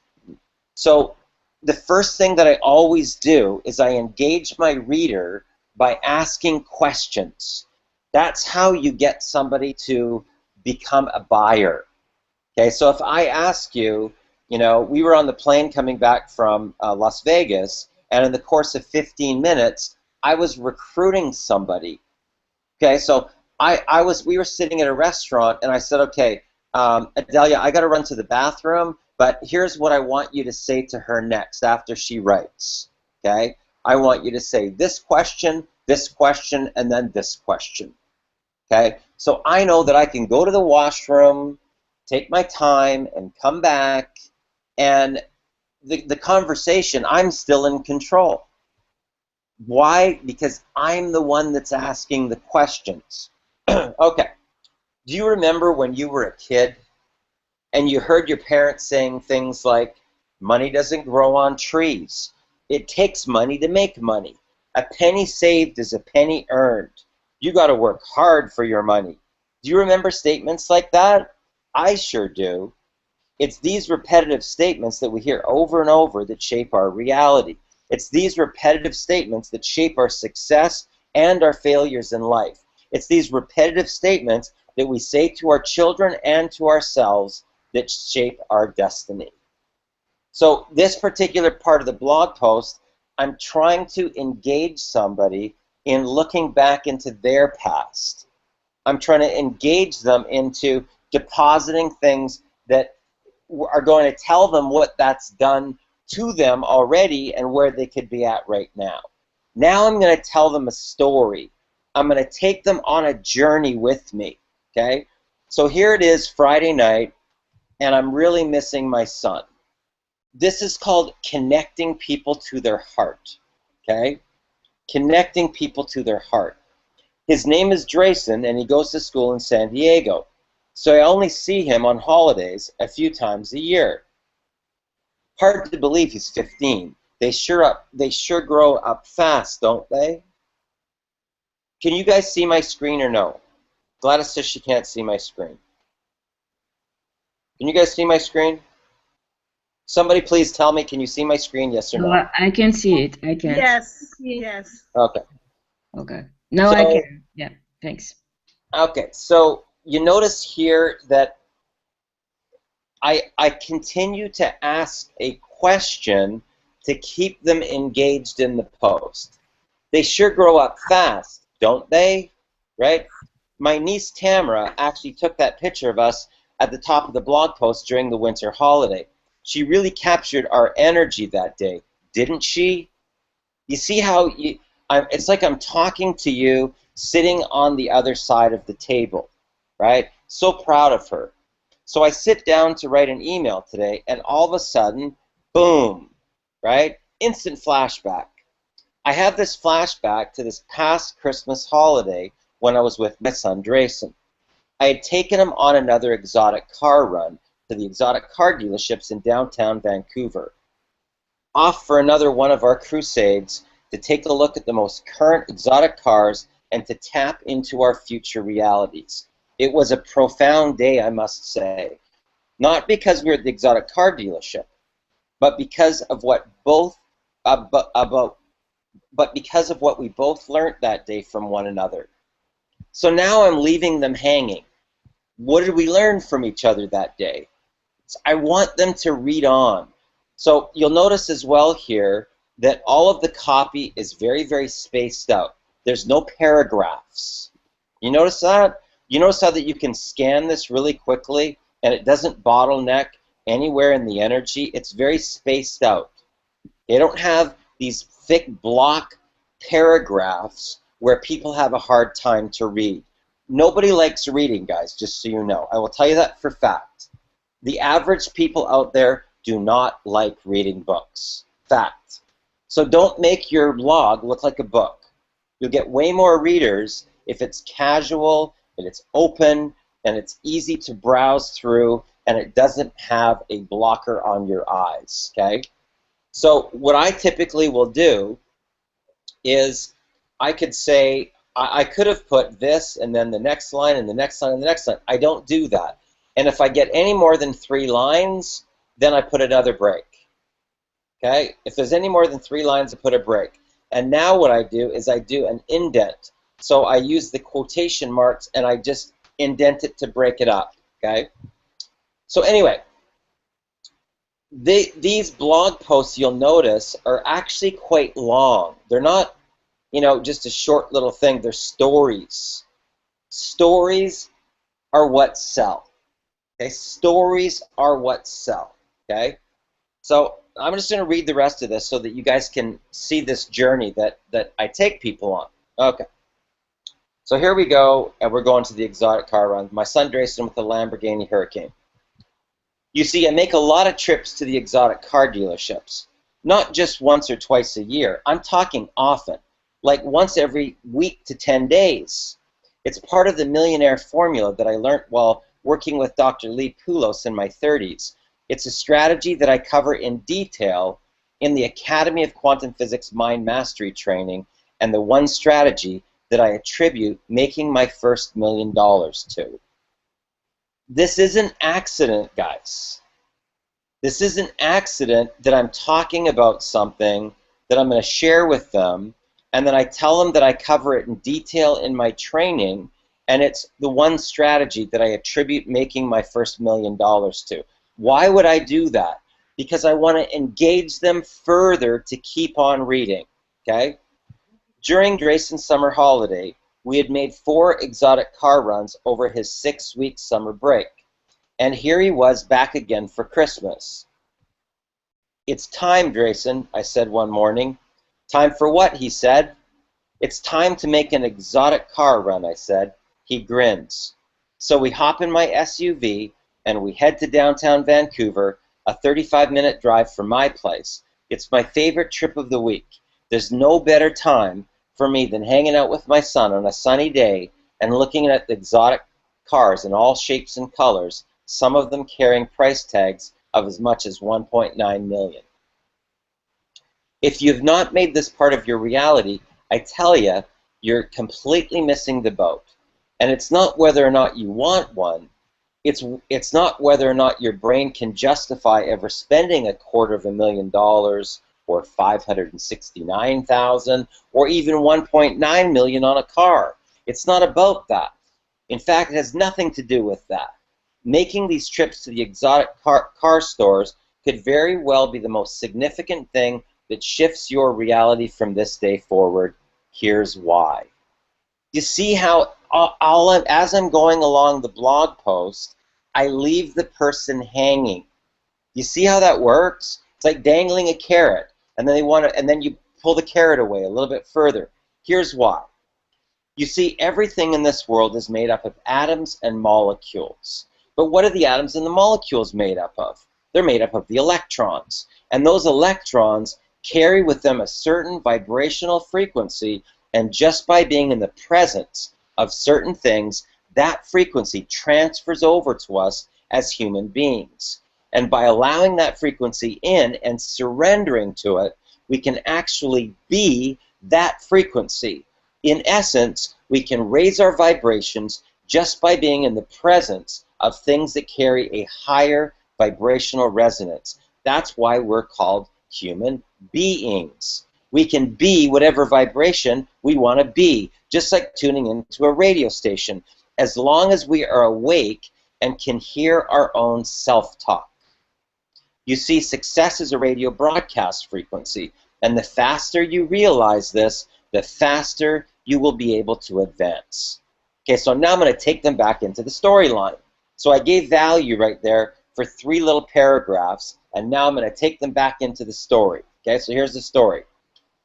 So the first thing that I always do is I engage my reader by asking questions. That's how you get somebody to become a buyer. Okay, so if I ask you, you know, we were on the plane coming back from Las Vegas, and in the course of 15 minutes, I was recruiting somebody. Okay, so we were sitting at a restaurant, and I said, okay, Adelia, I got to run to the bathroom, but here's what I want you to say to her next after she writes. Okay, I want you to say this question, and then this question. Okay, so I know that I can go to the washroom, take my time, and come back, and the conversation, I'm still in control. Why? Because I'm the one that's asking the questions. Okay, do you remember when you were a kid and you heard your parents saying things like, money doesn't grow on trees. It takes money to make money. A penny saved is a penny earned. You got to work hard for your money. Do you remember statements like that? I sure do. It's these repetitive statements that we hear over and over that shape our reality. It's these repetitive statements that shape our success and our failures in life. It's these repetitive statements that we say to our children and to ourselves that shape our destiny. So this particular part of the blog post, I'm trying to engage somebody in looking back into their past. I'm trying to engage them into depositing things that are going to tell them what that's done to them already and where they could be at right now. Now I'm going to tell them a story. I'm going to take them on a journey with me, okay? So here it is, Friday night, and I'm really missing my son. This is called connecting people to their heart, okay? Connecting people to their heart. His name is Drayson, and he goes to school in San Diego. So I only see him on holidays a few times a year. Hard to believe he's 15. They sure grow up fast, don't they? Can you guys see my screen or no? Gladys says she can't see my screen. Can you guys see my screen? Somebody please tell me, can you see my screen, yes or no? I can see it. I can. Yes. Yes. Okay. Okay. Now I can. Yeah. Thanks. Okay. So you notice here that I continue to ask a question to keep them engaged in the post. They sure grow up fast, don't they? Right? My niece Tamara actually took that picture of us at the top of the blog post during the winter holiday. She really captured our energy that day, didn't she? You see how it's like I'm talking to you sitting on the other side of the table, right? So proud of her. So I sit down to write an email today, and all of a sudden, boom, right? Instant flashback. I have this flashback to this past Christmas holiday when I was with my son, Drayson. I had taken him on another exotic car run to the exotic car dealerships in downtown Vancouver. Off for another one of our crusades to take a look at the most current exotic cars and to tap into our future realities. It was a profound day, I must say. Not because we were at the exotic car dealership, but because of what because of what we both learned that day from one another. So now I'm leaving them hanging. What did we learn from each other that day? I want them to read on. So you'll notice as well here that all of the copy is very, very spaced out. There's no paragraphs. You notice that? You notice how that you can scan this really quickly and it doesn't bottleneck anywhere in the energy. It's very spaced out. They don't have these thick block paragraphs where people have a hard time to read. Nobody likes reading, guys, just so you know. I will tell you that for fact. The average people out there do not like reading books. Fact. So don't make your blog look like a book. You'll get way more readers if it's casual, and it's open, and it's easy to browse through, and it doesn't have a blocker on your eyes, okay? So what I typically will do is I could say, I could have put this and then the next line and the next line and the next line. I don't do that. And if I get any more than 3 lines, then I put another break. Okay? If there's any more than 3 lines, I put a break. And now what I do is I do an indent. So I use the quotation marks and I just indent it to break it up. Okay? So anyway, these blog posts, you'll notice, are actually quite long. They're not, you know, just a short little thing. They're stories. Stories are what sell. Okay? Stories are what sell. Okay? So I'm just going to read the rest of this so that you guys can see this journey that I take people on. Okay. So here we go, and we're going to the exotic car run. My son Drayson with the Lamborghini Hurricane. You see, I make a lot of trips to the exotic car dealerships. Not just once or twice a year. I'm talking often. Like once every week to 10 days. It's part of the millionaire formula that I learned while working with Dr. Lee Poulos in my 30s. It's a strategy that I cover in detail in the Academy of Quantum Physics Mind Mastery Training, and the one strategy that I attribute making my first $1 million to. This is an accident, guys. This is an accident that I'm talking about something that I'm going to share with them, and then I tell them that I cover it in detail in my training, and it's the one strategy that I attribute making my first $1 million to. Why would I do that? Because I want to engage them further to keep on reading, okay? During Drayson's summer holiday, we had made 4 exotic car runs over his 6-week summer break. And here he was back again for Christmas. "It's time, Drayson," I said one morning. "Time for what?" he said. "It's time to make an exotic car run," I said. He grins. So we hop in my SUV and we head to downtown Vancouver, a 35-minute drive from my place. It's my favorite trip of the week. There's no better time for me than hanging out with my son on a sunny day and looking at the exotic cars in all shapes and colors, some of them carrying price tags of as much as $1.9 million. If you've not made this part of your reality, I tell you, you're completely missing the boat. And it's not whether or not you want one. It's not whether or not your brain can justify ever spending $250,000 or $569,000 or even $1.9 million on a car. It's not about that. In fact, it has nothing to do with that. Making these trips to the exotic car stores could very well be the most significant thing that shifts your reality from this day forward. Here's why. You see how as I'm going along the blog post, I leave the person hanging. You see how that works? It's like dangling a carrot, and then you pull the carrot away a little bit further. Here's why. You see, everything in this world is made up of atoms and molecules. But what are the atoms and the molecules made up of? They're made up of the electrons. And those electrons carry with them a certain vibrational frequency, and just by being in the presence of certain things, that frequency transfers over to us as human beings. And by allowing that frequency in and surrendering to it, we can actually be that frequency. In essence, we can raise our vibrations just by being in the presence of things that carry a higher vibrational resonance. That's why we're called human beings. We can be whatever vibration we want to be, just like tuning into a radio station, as long as we are awake and can hear our own self-talk. You see, success is a radio broadcast frequency, and the faster you realize this, the faster you will be able to advance. Okay, so now I'm going to take them back into the storyline. So I gave value right there for 3 little paragraphs, and now I'm going to take them back into the story. Okay, so here's the story.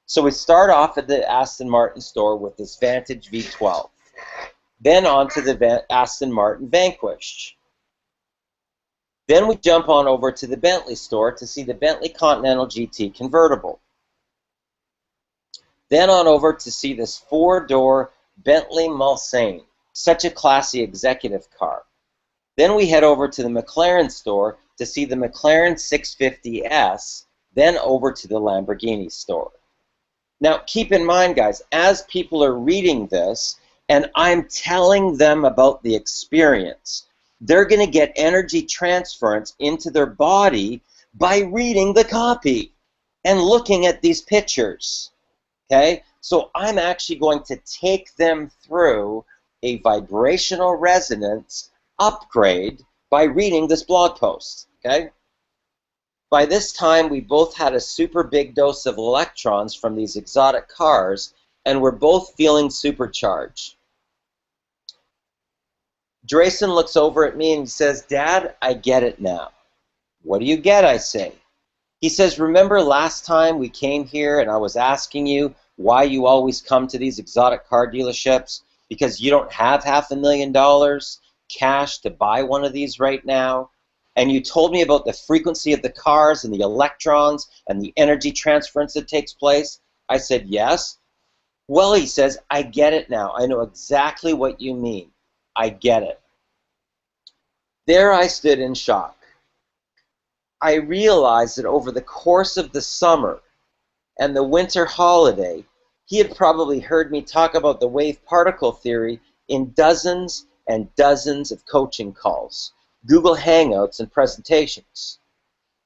So we start off at the Aston Martin store with this Vantage V12. Then on to the Aston Martin Vanquish. Then we jump on over to the Bentley store to see the Bentley Continental GT convertible. Then on over to see this 4-door Bentley Mulsanne, such a classy executive car. Then we head over to the McLaren store to see the McLaren 650S, then over to the Lamborghini store. Now keep in mind, guys, as people are reading this and I'm telling them about the experience, they're going to get energy transference into their body by reading the copy and looking at these pictures. Okay? So I'm actually going to take them through a vibrational resonance upgrade by reading this blog post. Okay? By this time, we both had a super big dose of electrons from these exotic cars, and we're both feeling supercharged. Drayson looks over at me and he says, "Dad, I get it now." "What do you get?" I say. He says, "Remember last time we came here and I was asking you why you always come to these exotic car dealerships? Because you don't have $500,000 cash to buy one of these right now? And you told me about the frequency of the cars and the electrons and the energy transference that takes place?" I said, "Yes." "Well," he says, "I get it now. I know exactly what you mean. I get it." There I stood in shock. I realized that over the course of the summer and the winter holiday, he had probably heard me talk about the wave particle theory in dozens and dozens of coaching calls, Google Hangouts, and presentations.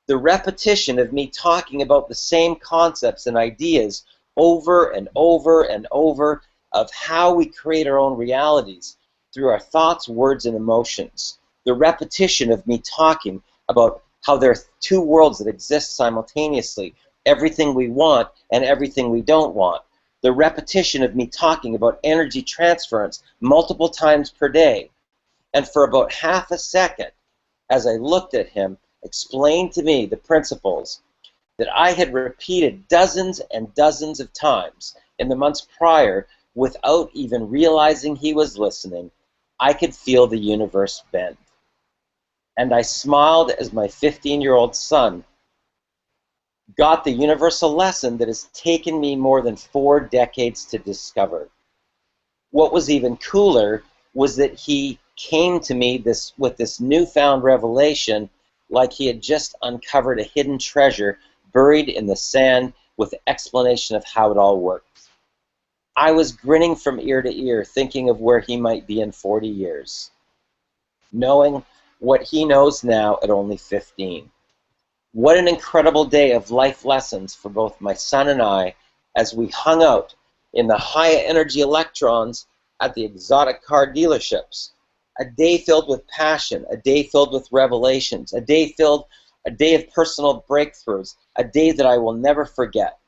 The repetition of me talking about the same concepts and ideas over and over and over of how we create our own realities through our thoughts, words, and emotions. The repetition of me talking about how there are 2 worlds that exist simultaneously, everything we want and everything we don't want. The repetition of me talking about energy transference multiple times per day. And for about half a second, as I looked at him, explained to me the principles that I had repeated dozens and dozens of times in the months prior without even realizing he was listening, I could feel the universe bend. And I smiled as my 15-year-old son got the universal lesson that has taken me more than 4 decades to discover. What was even cooler was that he came to me with this newfound revelation like he had just uncovered a hidden treasure buried in the sand with the explanation of how it all worked. I was grinning from ear to ear, thinking of where he might be in 40 years, knowing what he knows now at only 15. What an incredible day of life lessons for both my son and I as we hung out in the high energy electrons at the exotic car dealerships. A day filled with passion, a day filled with revelations, a day of personal breakthroughs, a day that I will never forget.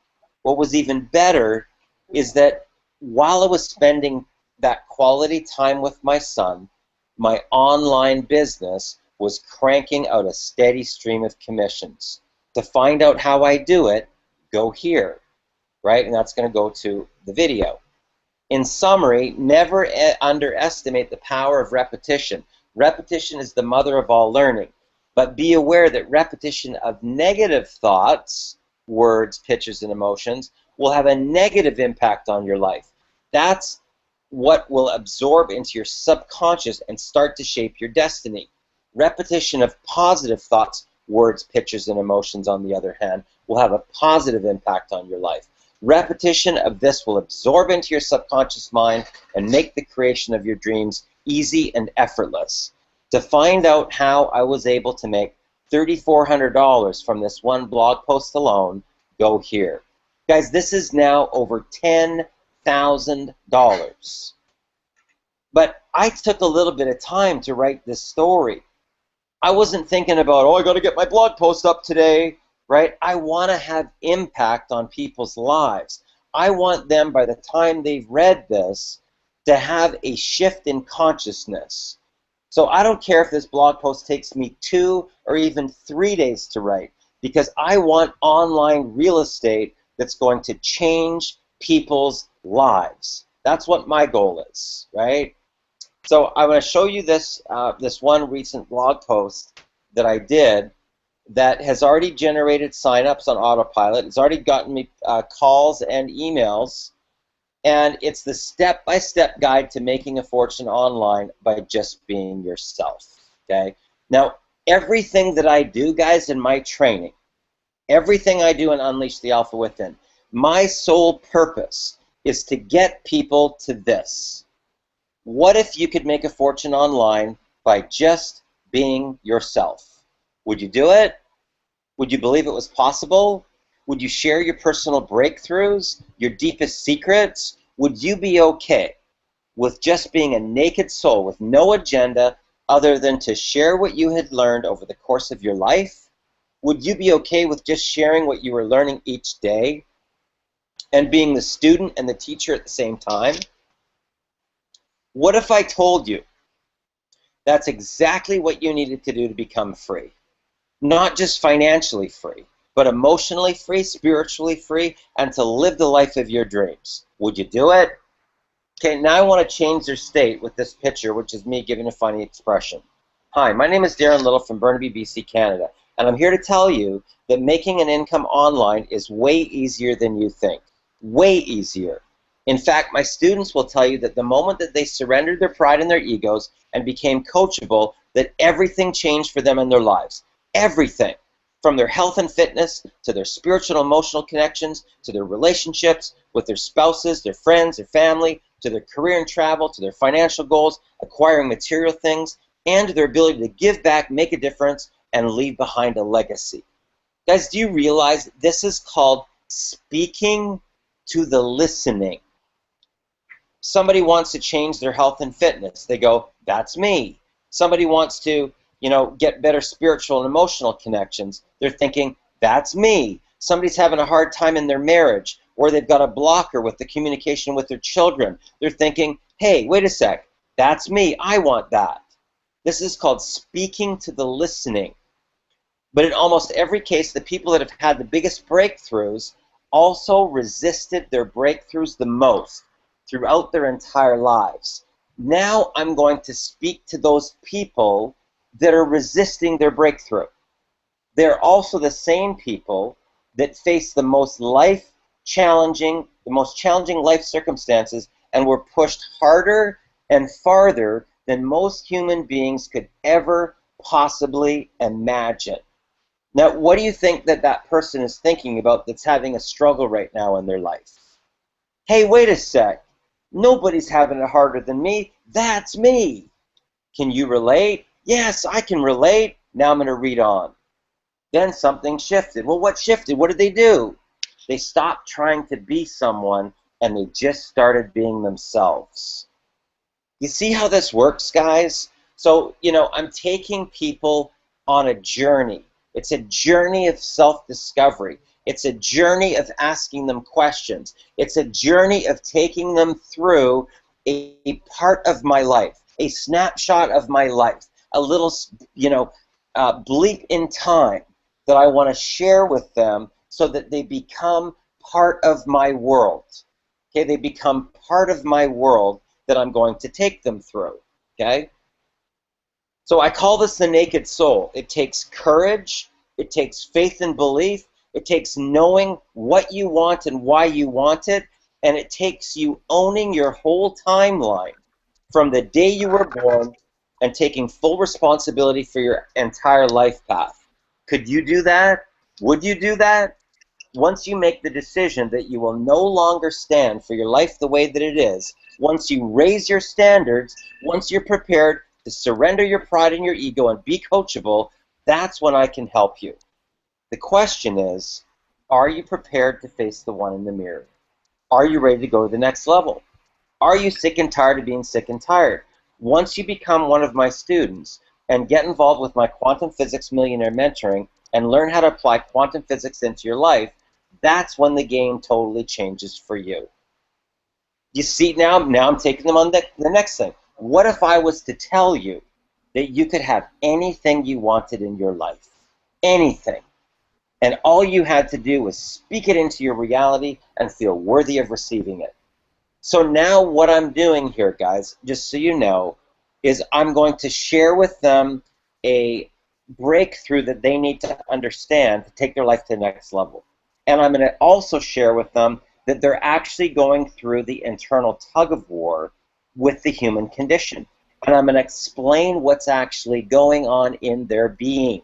What was even better is that while I was spending that quality time with my son, my online business was cranking out a steady stream of commissions. To find out how I do it, go here, right? And that's going to go to the video. In summary, never underestimate the power of repetition. Repetition is the mother of all learning. But be aware that repetition of negative thoughts, words, pictures, and emotions will have a negative impact on your life. That's what will absorb into your subconscious and start to shape your destiny. Repetition of positive thoughts, words, pictures, and emotions, on the other hand, will have a positive impact on your life. Repetition of this will absorb into your subconscious mind and make the creation of your dreams easy and effortless. To find out how I was able to make $3,400 from this one blog post alone, go here. Guys, this is now over $10,000. But I took a little bit of time to write this story. I wasn't thinking about, oh, I got to get my blog post up today, right? I want to have impact on people's lives. I want them, by the time they've read this, to have a shift in consciousness. So I don't care if this blog post takes me 2 or even 3 days to write, because I want online real estate that's going to change people's lives. That's what my goal is, right? So I want to show you this, this one recent blog post that I did that has already generated signups on autopilot. It's already gotten me calls and emails. And it's the step-by-step guide to making a fortune online by just being yourself, okay? Now, everything that I do, guys, in my training, everything I do in Unleash the Alpha Within, my sole purpose is to get people to this. What if you could make a fortune online by just being yourself? Would you do it? Would you believe it was possible? Would you share your personal breakthroughs, your deepest secrets? Would you be okay with just being a naked soul with no agenda other than to share what you had learned over the course of your life? Would you be okay with just sharing what you were learning each day and being the student and the teacher at the same time? What if I told you that's exactly what you needed to do to become free? Not just financially free, but emotionally free, spiritually free, and to live the life of your dreams. Would you do it? Okay, now I want to change their state with this picture, which is me giving a funny expression. Hi, my name is Darren Little from Burnaby, BC, Canada, and I'm here to tell you that making an income online is way easier than you think. Way easier. In fact, my students will tell you that the moment that they surrendered their pride and their egos and became coachable, that everything changed for them in their lives. Everything. From their health and fitness, to their spiritual and emotional connections, to their relationships with their spouses, their friends, their family, to their career and travel, to their financial goals, acquiring material things, and to their ability to give back, make a difference, and leave behind a legacy. Guys, do you realize this is called speaking to the listening? Somebody wants to change their health and fitness. They go, that's me. Somebody wants to, get better spiritual and emotional connections. They're thinking, that's me. Somebody's having a hard time in their marriage, or they've got a blocker with the communication with their children. They're thinking, hey, wait a sec, that's me. I want that. This is called speaking to the listening. But in almost every case, the people that have had the biggest breakthroughs also resisted their breakthroughs the most throughout their entire lives. Now I'm going to speak to those people that are resisting their breakthrough. They're also the same people that face the most challenging life circumstances and were pushed harder and farther than most human beings could ever possibly imagine. Now, what do you think that person is thinking about that's having a struggle right now in their life? Hey, wait a sec. Nobody's having it harder than me. That's me. Can you relate? Yes, I can relate. Now I'm going to read on. Then something shifted. Well, what shifted? What did they do? They stopped trying to be someone and they just started being themselves. You see how this works, guys? So, I'm taking people on a journey. It's a journey of self-discovery. It's a journey of asking them questions. It's a journey of taking them through a part of my life, a snapshot of my life, a little, bleep in time that I want to share with them so that they become part of my world. Okay, they become part of my world that I'm going to take them through. Okay? So I call this the naked soul. It takes courage, it takes faith and belief, it takes knowing what you want and why you want it, and it takes you owning your whole timeline from the day you were born and taking full responsibility for your entire life path. Could you do that? Would you do that? Once you make the decision that you will no longer stand for your life the way that it is, once you raise your standards, once you're prepared to surrender your pride and your ego and be coachable, that's when I can help you. The question is, are you prepared to face the one in the mirror? Are you ready to go to the next level? Are you sick and tired of being sick and tired? Once you become one of my students and get involved with my Quantum Physics Millionaire Mentoring and learn how to apply quantum physics into your life, that's when the game totally changes for you. You see, now I'm taking them on the next thing. What if I was to tell you that you could have anything you wanted in your life? Anything. And all you had to do was speak it into your reality and feel worthy of receiving it. So now what I'm doing here, guys, just so you know, is I'm going to share with them a breakthrough that they need to understand to take their life to the next level. And I'm going to also share with them that they're actually going through the internal tug of war with the human condition. And I'm going to explain what's actually going on in their being,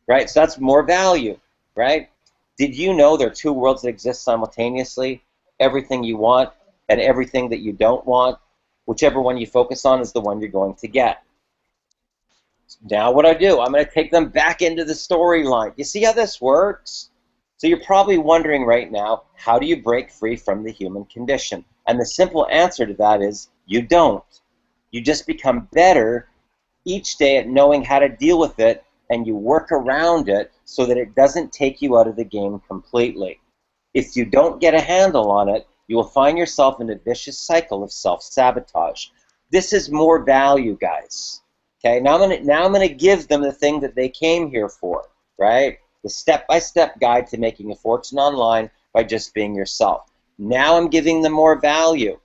right? So that's more value, right? Did you know there are two worlds that exist simultaneously? Everything you want and everything that you don't want. Whichever one you focus on is the one you're going to get. Now what I do, I'm going to take them back into the storyline. You see how this works? So you're probably wondering right now, how do you break free from the human condition? And the simple answer to that is you don't. You just become better each day at knowing how to deal with it, and you work around it so that it doesn't take you out of the game completely. If you don't get a handle on it, you will find yourself in a vicious cycle of self-sabotage. This is more value, guys. Okay, now I'm gonna give them the thing that they came here for, right? The step-by-step guide to making a fortune online by just being yourself. Now I'm giving them more value.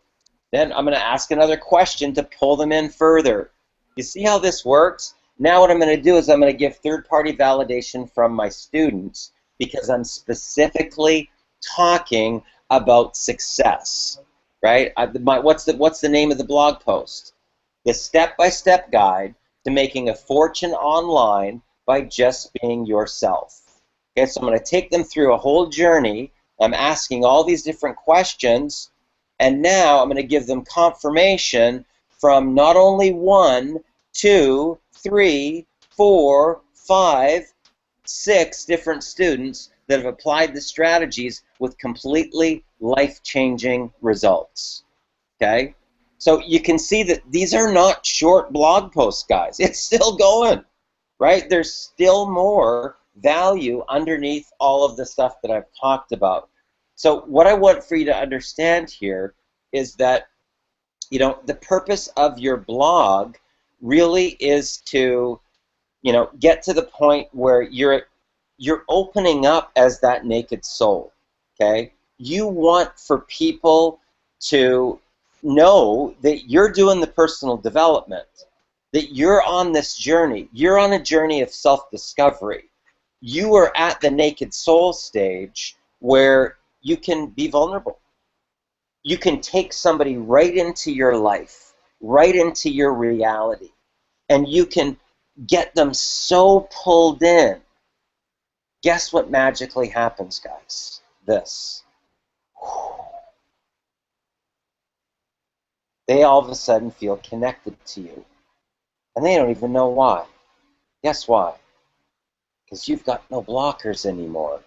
Then I'm going to ask another question to pull them in further. You see how this works? Now what I'm going to do is I'm going to give third-party validation from my students because I'm specifically talking about success, right? What's the name of the blog post? The step-by-step guide to making a fortune online by just being yourself. Okay, so I'm going to take them through a whole journey. I'm asking all these different questions, and now I'm going to give them confirmation from not only 1, 2, 3, 4, 5, 6 different students that have applied the strategies with completely life-changing results. Okay? So you can see that these are not short blog posts, guys. It's still going, right? There's still more value underneath all of the stuff that I've talked about. So what I want for you to understand here is that, you know, the purpose of your blog really is to, you know, get to the point where you're opening up as that naked soul, okay? You want for people to know that you're doing the personal development, that you're on this journey. You're on a journey of self-discovery. You are at the naked soul stage where you can be vulnerable. You can take somebody right into your life, right into your reality, and you can get them so pulled in. Guess what magically happens, guys? This. They all of a sudden feel connected to you, and they don't even know why. Guess why? Because you've got no blockers anymore,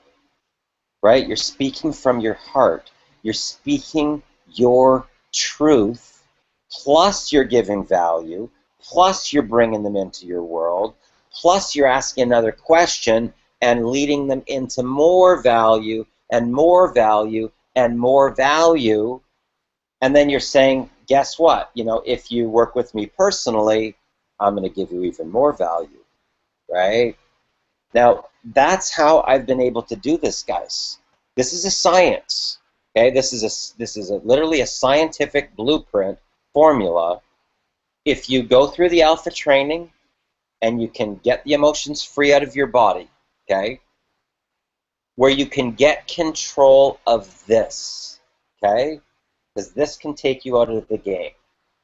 right? You're speaking from your heart. You're speaking your truth, plus you're giving value, plus you're bringing them into your world, plus you're asking another question and leading them into more value and more value and more value. And then you're saying, guess what? You know, if you work with me personally, I'm going to give you even more value, right? Now, that's how I've been able to do this, guys. This is a science. Okay, this is literally a scientific blueprint formula. If you go through the alpha training and you can get the emotions free out of your body, okay, where you can get control of this, okay, because this can take you out of the game,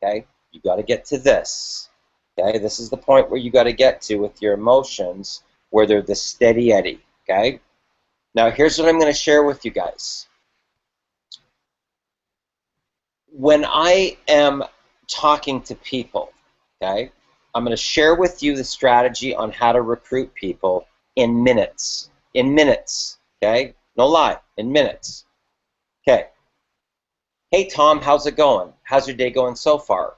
okay. You got to get to this, okay. This is the point where you got to get to with your emotions, where they're the steady eddy, okay. Now here's what I'm going to share with you guys. When I am talking to people, okay, I'm going to share with you the strategy on how to recruit people in minutes. In minutes, okay? No lie, in minutes. Okay. Hey, Tom, how's it going? How's your day going so far?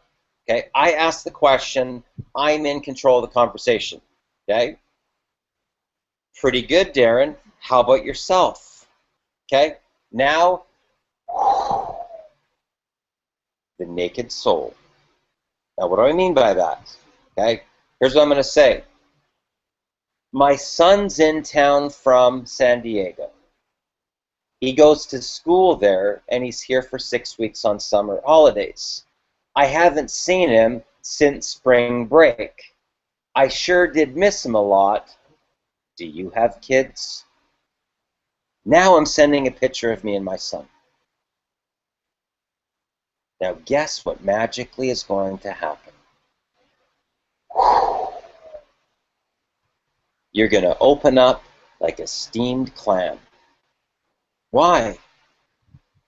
Okay, I ask the question. I'm in control of the conversation, okay? Pretty good, Darren. How about yourself? Okay, now the naked soul. Now, what do I mean by that? Okay, here's what I'm going to say. My son's in town from San Diego. He goes to school there, and he's here for 6 weeks on summer holidays. I haven't seen him since spring break. I sure did miss him a lot. Do you have kids? Now I'm sending a picture of me and my son. Now guess what magically is going to happen? You're going to open up like a steamed clam. Why?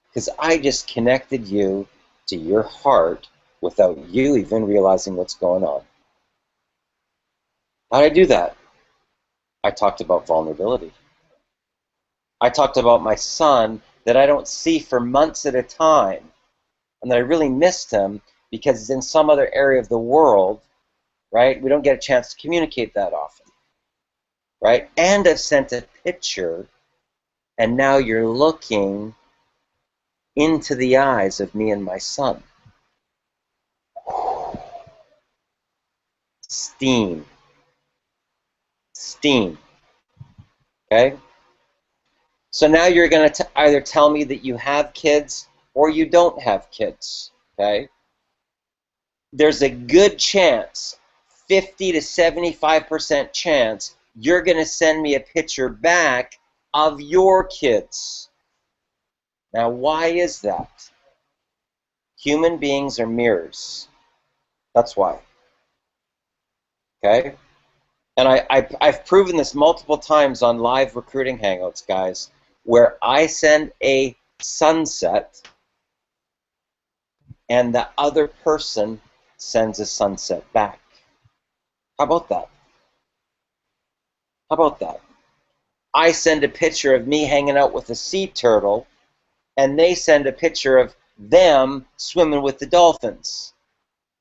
Because I just connected you to your heart without you even realizing what's going on. How did I do that? I talked about vulnerability. I talked about my son that I don't see for months at a time, and that I really missed him because he's in some other area of the world, right? We don't get a chance to communicate that often, right? And I've sent a picture, and now you're looking into the eyes of me and my son. Steam. Steam. Okay? So now you're going to either tell me that you have kids or you don't have kids. Okay? There's a good chance, 50 to 75% chance, you're going to send me a picture back of your kids. Now, why is that? Human beings are mirrors. That's why. Okay? And I've proven this multiple times on live recruiting hangouts, guys, where I send a sunset and the other person sends a sunset back. How about that? How about that? I send a picture of me hanging out with a sea turtle, and they send a picture of them swimming with the dolphins.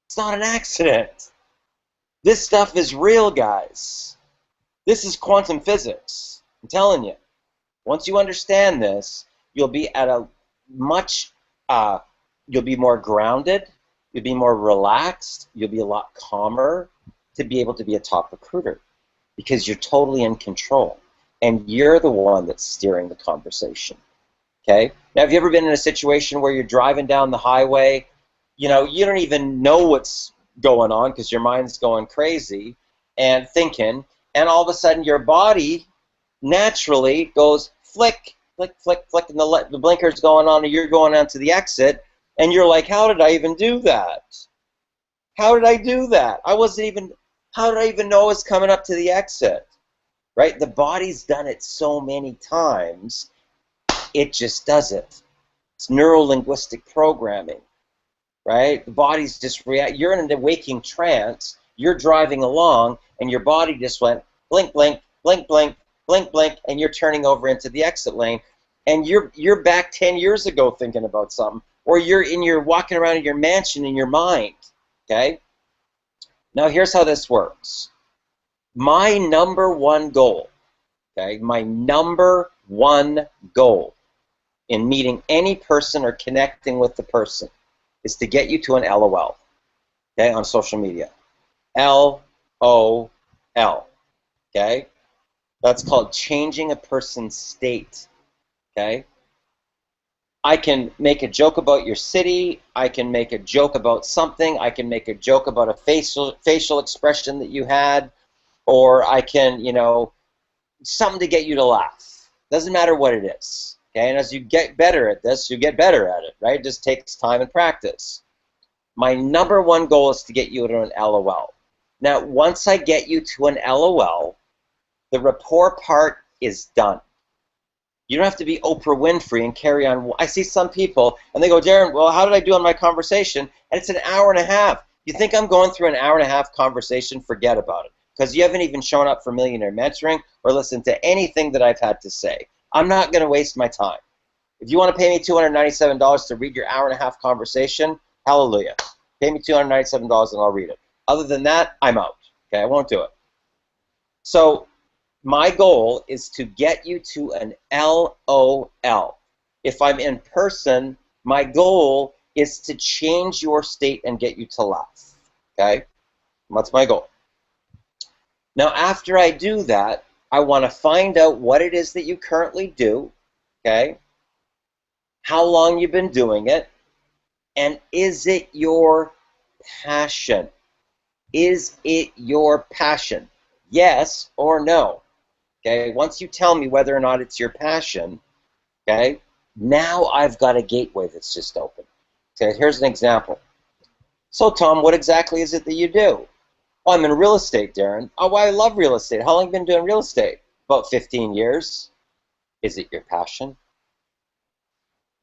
It's not an accident. This stuff is real, guys. This is quantum physics. I'm telling you. Once you understand this, you'll be at a much, you'll be more grounded, you'll be more relaxed, you'll be a lot calmer to be able to be a top recruiter because you're totally in control and you're the one that's steering the conversation. Okay? Now, have you ever been in a situation where you're driving down the highway, you don't even know what's going on because your mind's going crazy and thinking, and all of a sudden your body naturally goes flick, flick, flick, flick, and the blinker's going on and you're going on to the exit, and you're like, how did I even do that? How did I do that? How did I even know I was coming up to the exit? Right? The body's done it so many times, it just does it. It's neuro-linguistic programming. Right? The body's just react. You're in a waking trance. You're driving along, and your body just went blink, blink, blink, blink, blink, blink, and you're turning over into the exit lane, and you're back 10 years ago thinking about something, or you're walking around in your mansion in your mind. Okay. Now here's how this works. My number one goal. Okay. My number one goal in meeting any person or connecting with the person is to get you to an LOL, okay, on social media. LOL, okay? That's called changing a person's state, okay? I can make a joke about your city, I can make a joke about something, I can make a joke about a facial expression that you had, or I can, something to get you to laugh. Doesn't matter what it is. Okay, and as you get better at this, you get better at it, right? It just takes time and practice. My number one goal is to get you to an LOL. Now, once I get you to an LOL, the rapport part is done. You don't have to be Oprah Winfrey and carry on. I see some people, and they go, Darren, well, how did I do on my conversation? And it's an hour and a half. You think I'm going through an hour and a half conversation? Forget about it, because you haven't even shown up for Millionaire Mentoring or listened to anything that I've had to say. I'm not going to waste my time. If you want to pay me $297 to read your hour and a half conversation, hallelujah. Pay me $297 and I'll read it. Other than that, I'm out. Okay, I won't do it. So my goal is to get you to an LOL. If I'm in person, my goal is to change your state and get you to laugh. Okay? That's my goal. Now, after I do that, I want to find out what it is that you currently do, okay? How long you've been doing it, and is it your passion? Is it your passion? Yes or no? Okay, once you tell me whether or not it's your passion, okay, now I've got a gateway that's just open. Okay, here's an example. So, Tom, what exactly is it that you do? Oh, I'm in real estate, Darren. Oh, I love real estate. How long have you been doing real estate? About 15 years. Is it your passion?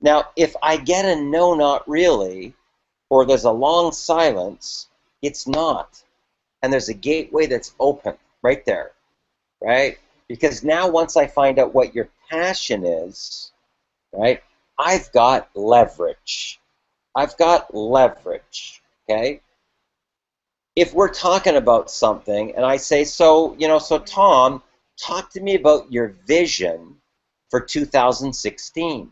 Now, if I get a no, not really, or there's a long silence, it's not. And there's a gateway that's open right there, right? Because now once I find out what your passion is, right, I've got leverage. I've got leverage, okay? If we're talking about something and I say, so Tom, talk to me about your vision for 2016.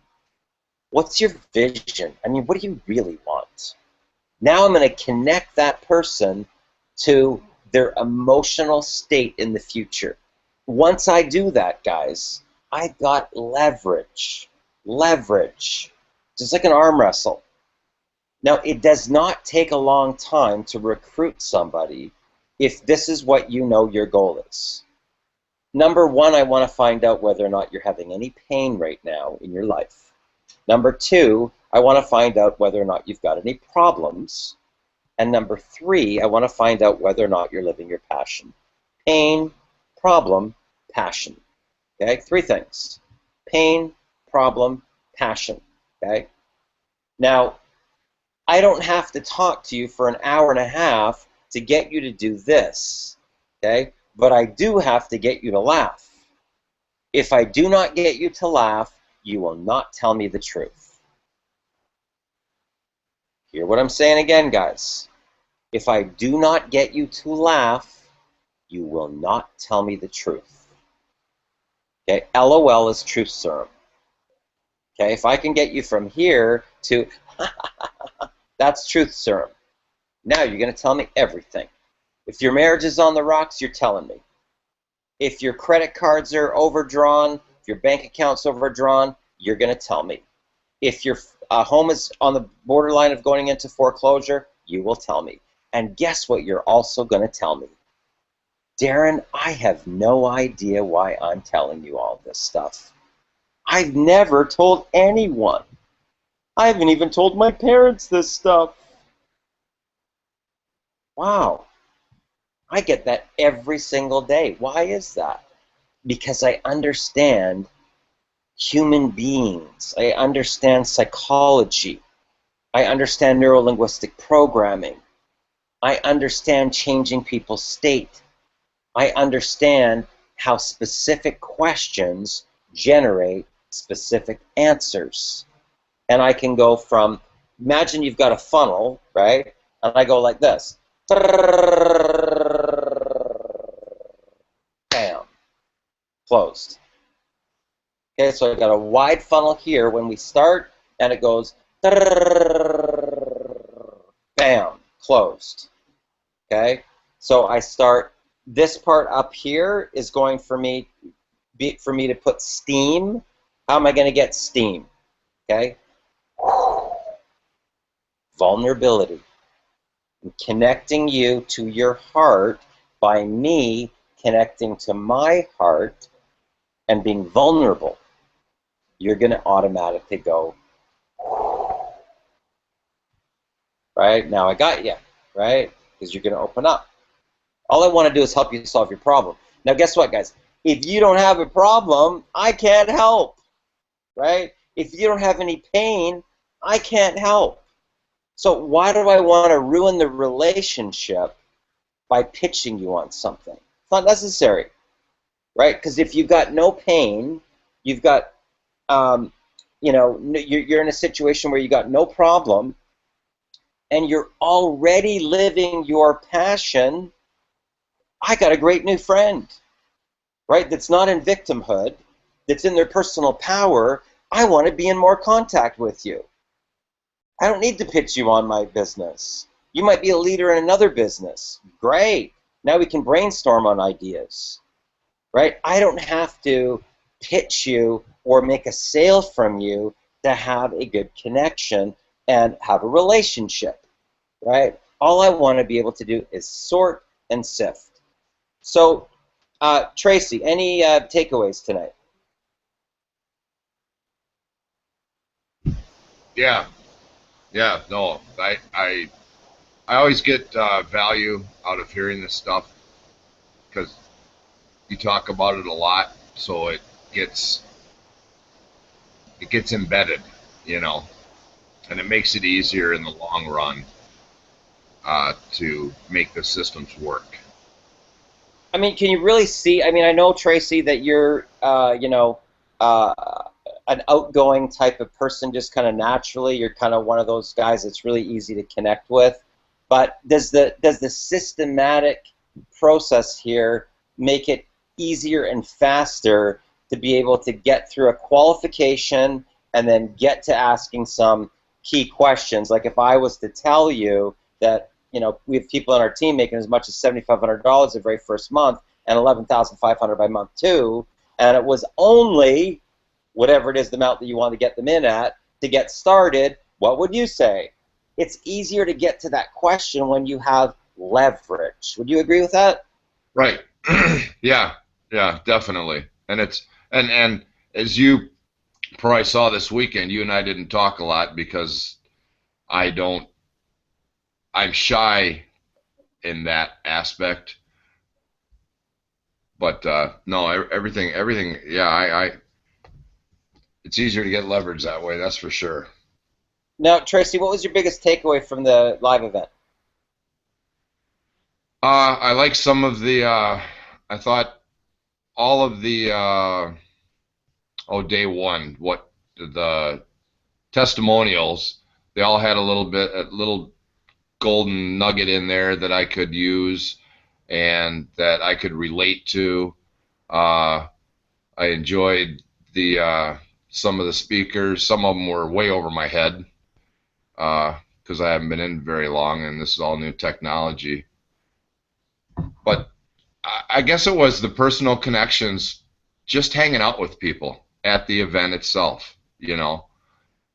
What's your vision? I mean, what do you really want? Now I'm going to connect that person to their emotional state in the future. Once I do that, guys, I've got leverage. Leverage. Just like an arm wrestle. Now, it does not take a long time to recruit somebody if this is what you know your goal is. Number one, I want to find out whether or not you're having any pain right now in your life. Number two, I want to find out whether or not you've got any problems. And number three, I want to find out whether or not you're living your passion. Pain, problem, passion. Okay, three things. Pain, problem, passion. Okay? Now, I don't have to talk to you for an hour and a half to get you to do this, okay? But I do have to get you to laugh. If I do not get you to laugh, you will not tell me the truth. Hear what I'm saying again, guys. If I do not get you to laugh, you will not tell me the truth. Okay, LOL is truth serum. Okay, if I can get you from here to that's truth serum. Now you're going to tell me everything. If your marriage is on the rocks, you're telling me. If your credit cards are overdrawn, if your bank account's overdrawn, you're going to tell me. If your home is on the borderline of going into foreclosure, you will tell me. And guess what you're also going to tell me? Darren, I have no idea why I'm telling you all this stuff. I've never told anyone. I haven't even told my parents this stuff. Wow. I get that every single day. Why is that? Because I understand human beings. I understand psychology. I understand neuro-linguistic programming. I understand changing people's state. I understand how specific questions generate specific answers. And I can go from, imagine you've got a funnel, right? And I go like this. Bam. Closed. Okay, so I've got a wide funnel here when we start, and it goes bam. Closed. Okay? So I start, this part up here is going for me to put steam. How am I going to get steam? Okay? Vulnerability. I'm connecting you to your heart by me connecting to my heart and being vulnerable. You're going to automatically go, right? Now I got you, right? Because you're going to open up. All I want to do is help you solve your problem. Now guess what, guys? If you don't have a problem, I can't help, right? If you don't have any pain, I can't help. So why do I want to ruin the relationship by pitching you on something? It's not necessary, right? Because if you've got no pain, you've got, you're in a situation where you got no problem, and you're already living your passion. I got a great new friend, right? That's not in victimhood, that's in their personal power. I want to be in more contact with you. I don't need to pitch you on my business. You might be a leader in another business. Great. Now we can brainstorm on ideas, right? I don't have to pitch you or make a sale from you to have a good connection and have a relationship, right? All I want to be able to do is sort and sift. So, Tracy, any takeaways tonight? Yeah, no, I always get value out of hearing this stuff because you talk about it a lot, so it gets embedded, you know, and it makes it easier in the long run to make the systems work. I mean, can you really see? I mean, I know, Tracy, that you're, you know, an outgoing type of person just kind of naturally. You're kind of one of those guys that's really easy to connect with. But does the systematic process here make it easier and faster to be able to get through a qualification and then get to asking some key questions? Like if I was to tell you that, you know, we have people on our team making as much as $7,500 the very first month and $11,500 by month 2, and it was only whatever it is the amount that you want to get them in at to get started, what would you say? It's easier to get to that question when you have leverage. Would you agree with that? Right. Yeah, definitely. And it's and as you probably saw this weekend, you and I didn't talk a lot because I'm shy in that aspect. But no, everything, yeah, it's easier to get leverage that way, that's for sure. Now, Tracy, what was your biggest takeaway from the live event? I like some of the, I thought all of the, day one, what the testimonials, they all had a little golden nugget in there that I could use and that I could relate to. I enjoyed the some of the speakers. Some of them were way over my head because I haven't been in very long, and this is all new technology. But I guess it was the personal connections, just hanging out with people at the event itself. You know,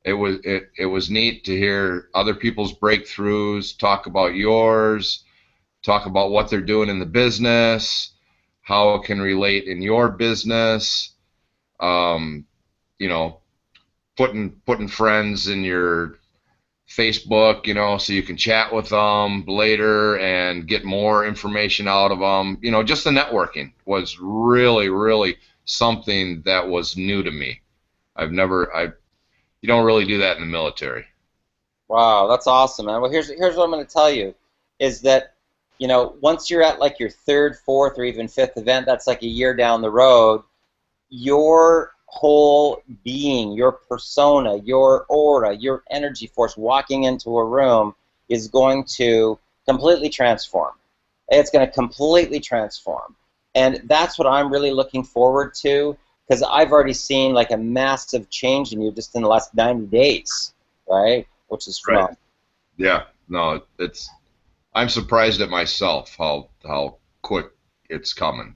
it was neat to hear other people's breakthroughs, talk about yours, talk about what they're doing in the business, how it can relate in your business. You know, putting friends in your Facebook, you know, so you can chat with them later and get more information out of them. You know, just the networking was really, really something that was new to me. You don't really do that in the military. Wow, that's awesome, man. Well, here's what I'm going to tell you, is that, you know, once you're at like your 3rd, 4th, or even 5th event, that's like a year down the road, your whole being, your persona, your aura, your energy force walking into a room is going to completely transform. It's going to completely transform. And that's what I'm really looking forward to, because I've already seen like a massive change in you just in the last 90 days, right? Which is phenomenal. Right. Yeah, no, I'm surprised at myself how quick it's coming.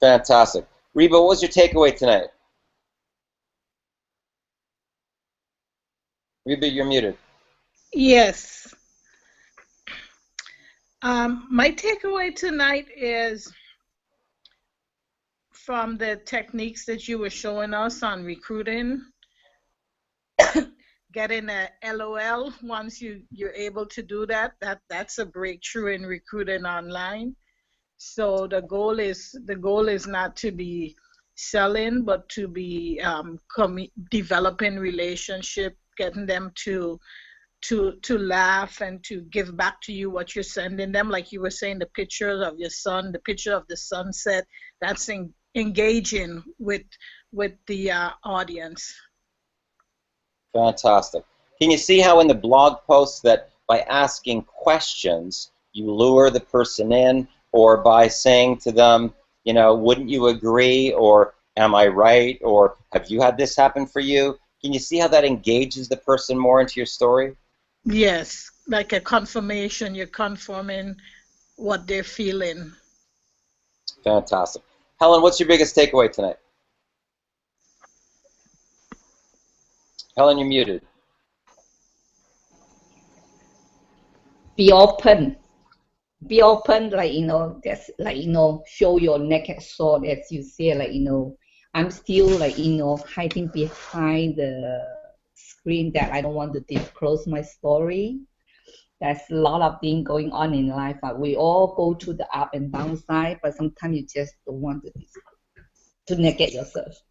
Fantastic. Reba, what was your takeaway tonight? Reba, you're muted. Yes. My takeaway tonight is from the techniques that you were showing us on recruiting, getting a LOL once you're able to do that's a breakthrough in recruiting online. So the goal is not to be selling, but to be developing relationship, getting them to laugh and to give back to you what you're sending them. Like you were saying, the pictures of your son, the picture of the sunset, that's engaging with the audience. Fantastic. Can you see how in the blog post that by asking questions you lure the person in, or by saying to them, you know, wouldn't you agree, or am I right, or have you had this happen for you? can you see how that engages the person more into your story? Yes, like a confirmation. You're confirming what they're feeling. Fantastic. Helen, what's your biggest takeaway tonight? Helen, you're muted. Be open. Be open, like, that's like, show your naked soul, as you say, like, I'm still, like, hiding behind the screen that I don't want to disclose my story. There's a lot of things going on in life. We all go through the up and down side, but sometimes you just don't want to negate yourself.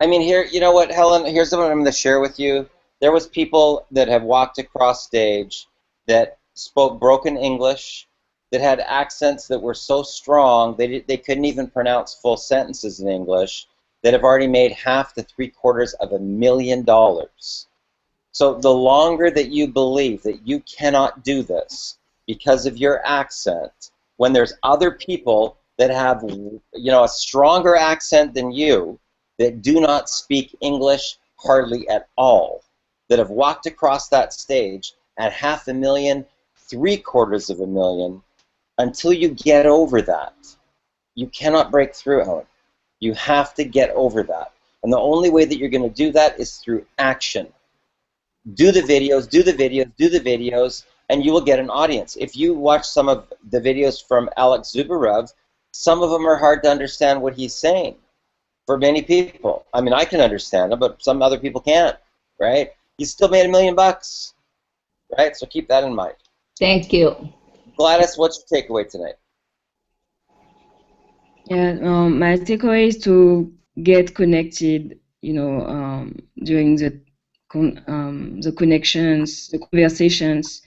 I mean, here, you know what, Helen, here's what I'm going to share with you. There was people that have walked across stage that spoke broken English, that had accents that were so strong they couldn't even pronounce full sentences in English, that have already made $500,000 to $750,000. So the longer that you believe that you cannot do this because of your accent, when there's other people that have, a stronger accent than you, that do not speak English hardly at all, that have walked across that stage at $500,000, $750,000, until you get over that, you cannot break through, Helen. You have to get over that. And the only way that you're going to do that is through action. Do the videos, do the videos, do the videos, and you will get an audience. If you watch some of the videos from Alex Zubarev, some of them are hard to understand what he's saying for many people. I mean, I can understand them, but some other people can't, right? You still made $1 million, right? So keep that in mind. Thank you. Gladys, what's your takeaway tonight? Yeah, my takeaway is to get connected, during the connections, the conversations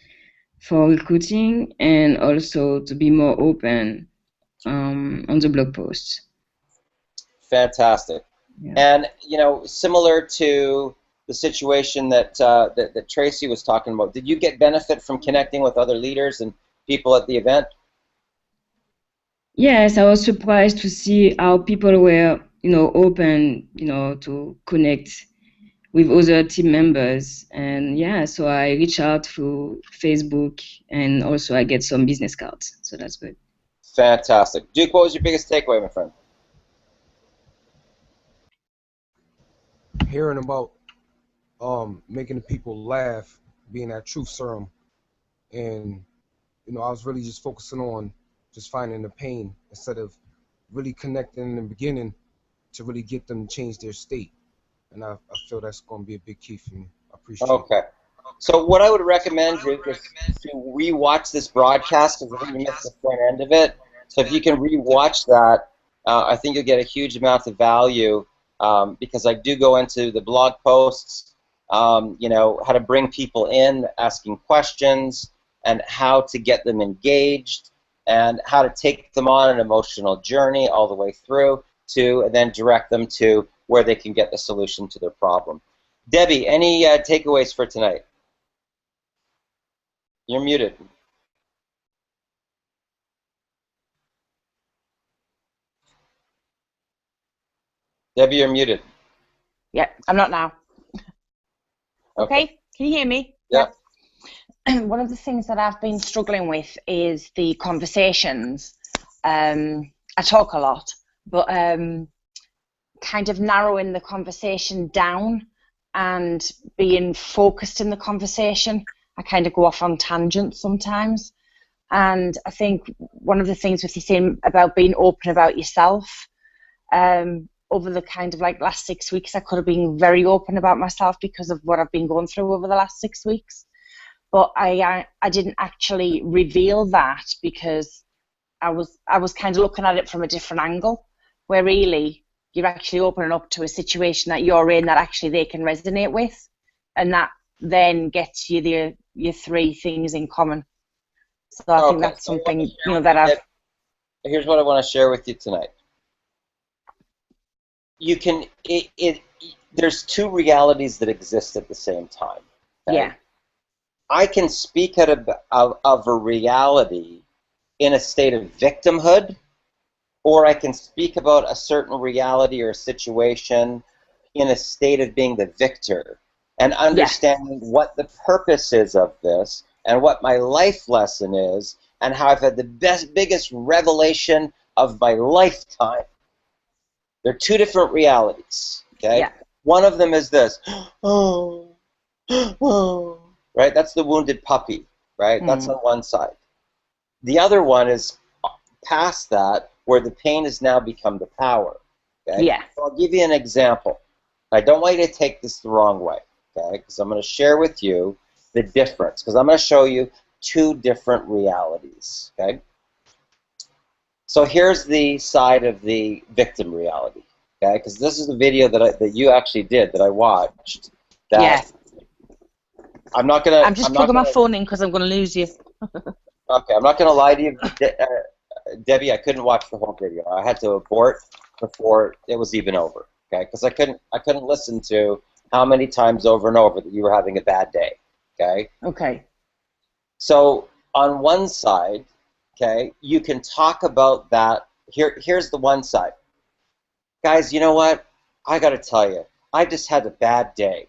for recruiting, and also to be more open on the blog posts. Fantastic. Yeah. And, similar to the situation that, that Tracy was talking about, did you get benefit from connecting with other leaders and people at the event? Yes, I was surprised to see how people were, open, to connect with other team members. And yeah, so I reach out through Facebook, and also I get some business cards. So that's good. Fantastic. Duke, what was your biggest takeaway, my friend? Hearing about making the people laugh, being that truth serum, and I was really just focusing on just finding the pain instead of really connecting in the beginning to really get them to change their state. And I feel that's going to be a big key for me. I appreciate it. Okay. So what I would recommend, Duke, is to re-watch this broadcast, because I think you missed the front end of it. So if you can re-watch that, I think you'll get a huge amount of value, because I do go into the blog posts, how to bring people in, asking questions, and how to get them engaged, and how to take them on an emotional journey all the way through to, and then direct them to where they can get the solution to their problem. Debbie, any takeaways for tonight? You're muted. Debbie, you're muted. Yeah, I'm not now. Okay, can you hear me? Yeah. One of the things that I've been struggling with is the conversations. I talk a lot, but kind of narrowing the conversation down and being focused in the conversation. I kind of go off on tangents sometimes. And I think one of the things with you saying about being open about yourself, over the kind of like last 6 weeks, I could have been very open about myself because of what I've been going through over the last 6 weeks. But I didn't actually reveal that because I was kind of looking at it from a different angle, where really you're actually opening up to a situation that you're in that actually they can resonate with, and that then gets you your 3 things in common. So I think that's something that I've. Here's what I want to share with you tonight. You can there's 2 realities that exist at the same time. Okay? Yeah. I can speak of a reality in a state of victimhood, or I can speak about a certain reality or a situation in a state of being the victor and understanding what the purpose is of this and what my life lesson is and how I've had the biggest revelation of my lifetime. They're two different realities, okay? Yeah. One of them is this, oh, oh, right? That's the wounded puppy, right? That's on one side. The other one is past that, where the pain has now become the power, okay? Yeah. So I'll give you an example. I don't want you to take this the wrong way, okay? Because I'm going to share with you the difference, because I'm going to show you two different realities, okay? So here's the side of the victim reality, okay? Because this is a video that you actually did, that I watched. That Yeah. I'm not gonna. I'm just plugging my phone in because I'm going to lose you. Okay, I'm not gonna lie to you, Debbie. I couldn't watch the whole video. I had to abort before it was even over, okay? Because I couldn't listen to how many times over and over that you were having a bad day, okay? Okay. So on one side, okay, you can talk about that. Here's the one side. Guys, you know what? I got to tell you, I just had a bad day,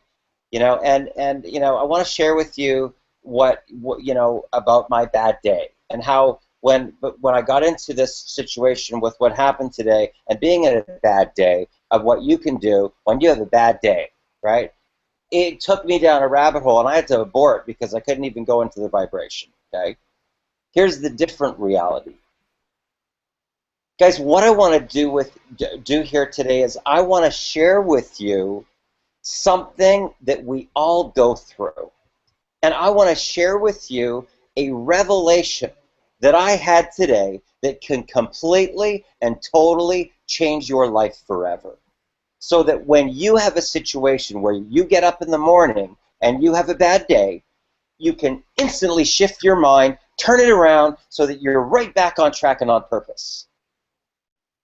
and you know, I want to share with you what you know about my bad day and how when I got into this situation with what happened today and being in a bad day of what you can do when you have a bad day, right? It took me down a rabbit hole and I had to abort because I couldn't even go into the vibration, okay? Here's the different reality. Guys, what I want to do here today is I want to share with you something that we all go through. And I want to share with you a revelation that I had today that can completely and totally change your life forever. So that when you have a situation where you get up in the morning and you have a bad day, you can instantly shift your mind, turn it around so that you're right back on track and on purpose.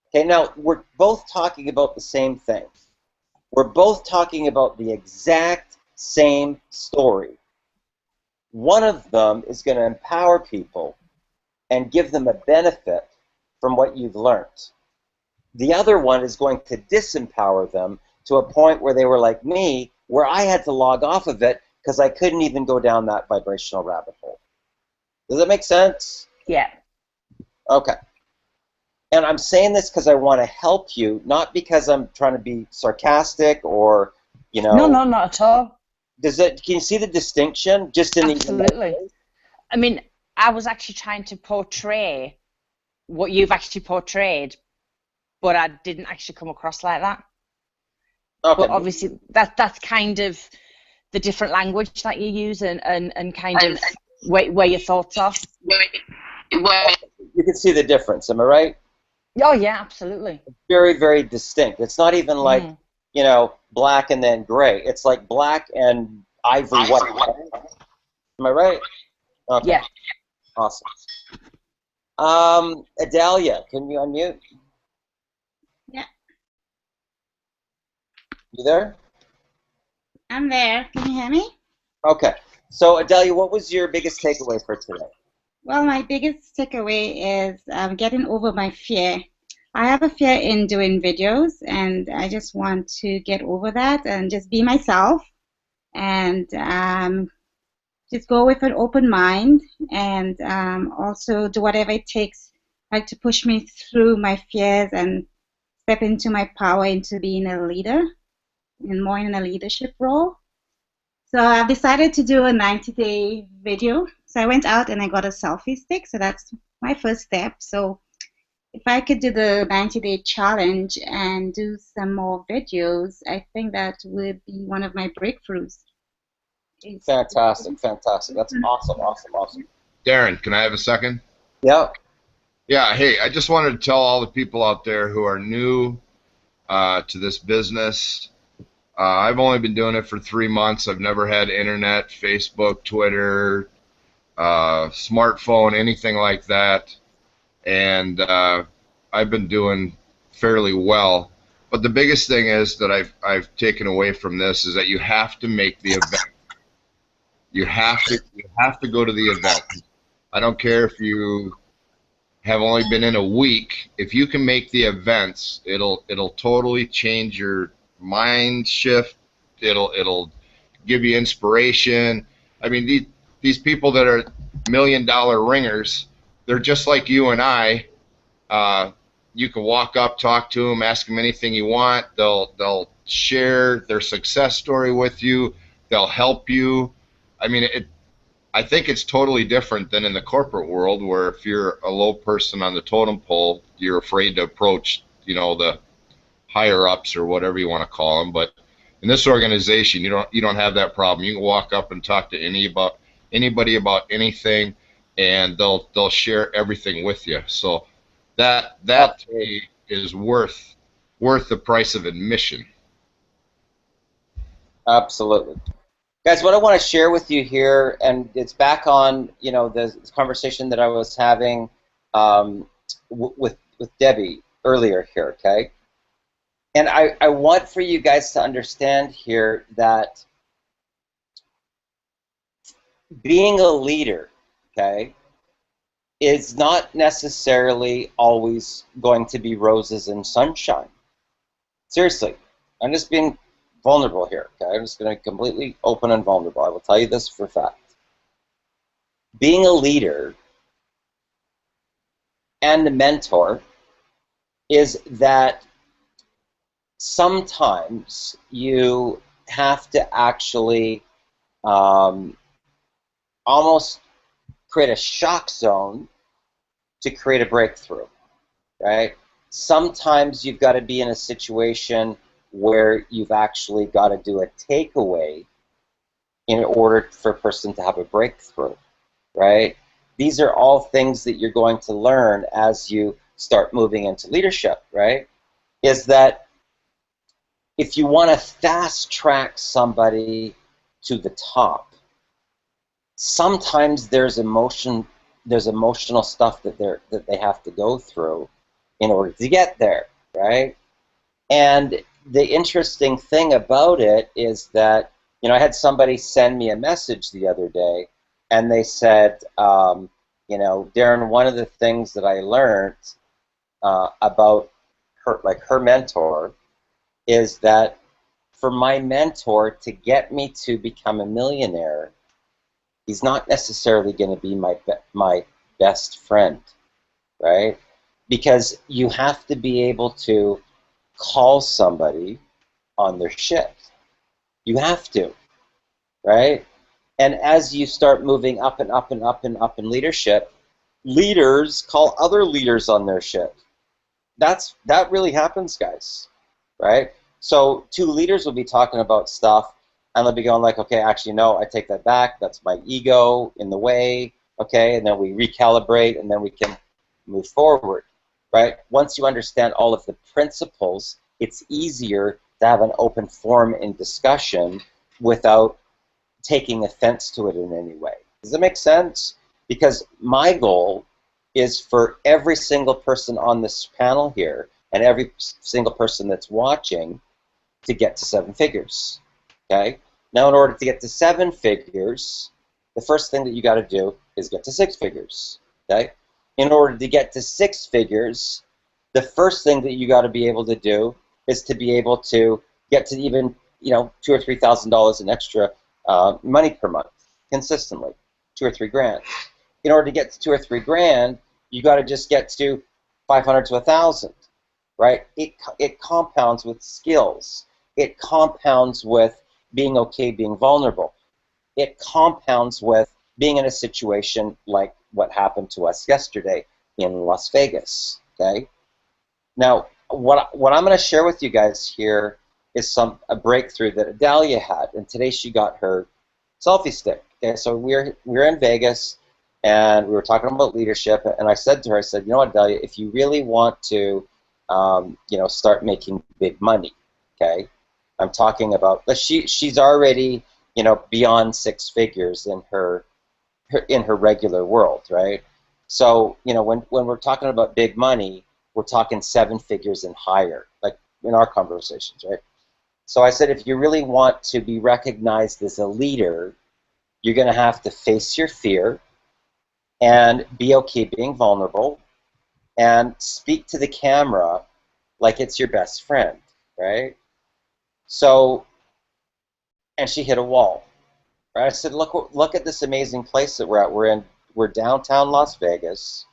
Okay, now we're both talking about the same thing. We're both talking about the exact same story. One of them is going to empower people and give them a benefit from what you've learned. The other one is going to disempower them to a point where they were like me, where I had to log off of it because I couldn't even go down that vibrational rabbit hole. Does that make sense? Yeah. Okay. And I'm saying this because I want to help you, not because I'm trying to be sarcastic or, you know. No, not at all. Can you see the distinction just in Absolutely. I mean, I was actually trying to portray what you've actually portrayed, but I didn't actually come across like that. Okay. But obviously, that's kind of the different language that you use and kind of where your thoughts are. You can see the difference, am I right? Oh, yeah, absolutely. Very, very distinct. It's not even like, you know, black and then gray. It's like black and ivory white. Am I right? Okay. Yeah. Awesome. Adalia, can you unmute? Yeah. You there? I'm there. Can you hear me? Okay. So, Adalia, what was your biggest takeaway for today? Well, my biggest takeaway is getting over my fear. I have a fear in doing videos, and I just want to get over that and just be myself and just go with an open mind and also do whatever it takes, like to push me through my fears and step into my power, into being a leader and more in a leadership role. So I've decided to do a 90-day video. So I went out and I got a selfie stick. So that's my first step. So if I could do the 90-day challenge and do some more videos, I think that would be one of my breakthroughs. Fantastic, fantastic. That's awesome, awesome, awesome. Darren, can I have a second? Yeah. Yeah, hey, I just wanted to tell all the people out there who are new to this business. I've only been doing it for 3 months. I've never had internet, Facebook, Twitter, smartphone, anything like that. And I've been doing fairly well. But the biggest thing is that I've taken away from this is that you have to make the event. You have to go to the event. I don't care if you have only been in a week. If you can make the events, it'll totally change your mind shift. It'll give you inspiration. I mean, these people that are $1 million ringers, they're just like you and I. You can walk up, talk to them, ask them anything you want. They'll share their success story with you. They'll help you. I mean, I think it's totally different than in the corporate world, where if you're a low person on the totem pole, you're afraid to approach, the higher ups or whatever you want to call them. But in this organization, you don't have that problem. You can walk up and talk to anybody about anything, and they'll share everything with you. So that to me is worth the price of admission. Absolutely. Guys, what I want to share with you here, and it's back on, the conversation that I was having with Debbie earlier here, okay? And I want for you guys to understand here that being a leader, okay, is not necessarily always going to be roses and sunshine. Seriously, I'm just being vulnerable here, okay? I'm just going to be completely open and vulnerable. I will tell you this for a fact. Being a leader and a mentor is that sometimes you have to actually almost create a shock zone to create a breakthrough, right? Sometimes you've got to be in a situation where you've actually got to do a takeaway in order for a person to have a breakthrough, right? These are all things that you're going to learn as you start moving into leadership, right? Is that if you want to fast track somebody to the top, sometimes there's emotional stuff that they have to go through in order to get there, right? And the interesting thing about it is that, I had somebody send me a message the other day, and they said, Darren, one of the things that I learned about her mentor, is that for my mentor to get me to become a millionaire, he's not necessarily going to be my best friend, right? Because you have to be able to call somebody on their shit. You have to, right? And as you start moving up and up and up and up in leadership, leaders call other leaders on their shit. That really happens, guys, right? So two leaders will be talking about stuff, and they'll be going like, okay, actually, no, I take that back. That's my ego in the way, okay? And then we recalibrate, and then we can move forward, right? Once you understand all of the principles, it's easier to have an open forum in discussion without taking offense to it in any way. Does that make sense? Because my goal is for every single person on this panel here and every single person that's watching to get to 7 figures, okay? Now, in order to get to 7 figures, the first thing that you got to do is get to 6 figures, okay? In order to get to 6 figures, the first thing that you got to be able to do is to be able to get to even, $2,000 or $3,000 in extra money per month consistently, 2 or 3 grand. In order to get to 2 or 3 grand, you got to just get to 500 to 1,000, right? It compounds with skills. It compounds with being okay, being vulnerable. It compounds with being in a situation like what happened to us yesterday in Las Vegas, okay? Now, what I'm going to share with you guys here is a breakthrough that Adalia had, and today she got her selfie stick. Okay, so we're in Vegas, and we were talking about leadership, and I said to her, you know what, Adalia, if you really want to, start making big money, okay? I'm talking about she's already, beyond 6 figures in her regular world, right? So, when we're talking about big money, we're talking 7 figures and higher, like in our conversations, right? So I said, if you really want to be recognized as a leader, you're going to have to face your fear and be okay being vulnerable and speak to the camera like it's your best friend, right? So, and she hit a wall. Right? I said, look at this amazing place that we're at. We're downtown Las Vegas.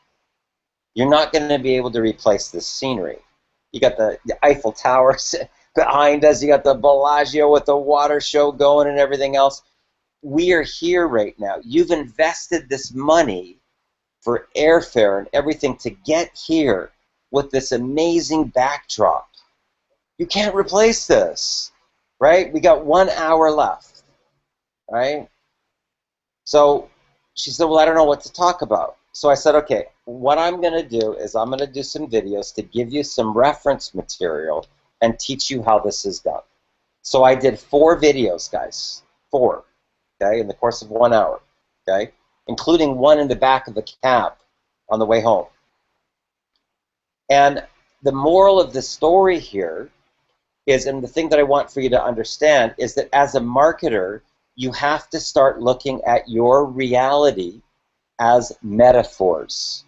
You're not going to be able to replace this scenery. You got the Eiffel Tower behind us. You got the Bellagio with the water show going and everything else. We are here right now. You've invested this money for airfare and everything to get here with this amazing backdrop. You can't replace this, right? We got 1 hour left, right? So she said, well, I don't know what to talk about. So I said, okay, what I'm going to do is I'm going to do some videos to give you some reference material and teach you how this is done. So I did 4 videos, guys, 4, okay, in the course of 1 hour, okay, including one in the back of the cab on the way home. And the moral of the story here is, and the thing that I want for you to understand, is that as a marketer, you have to start looking at your reality as metaphors,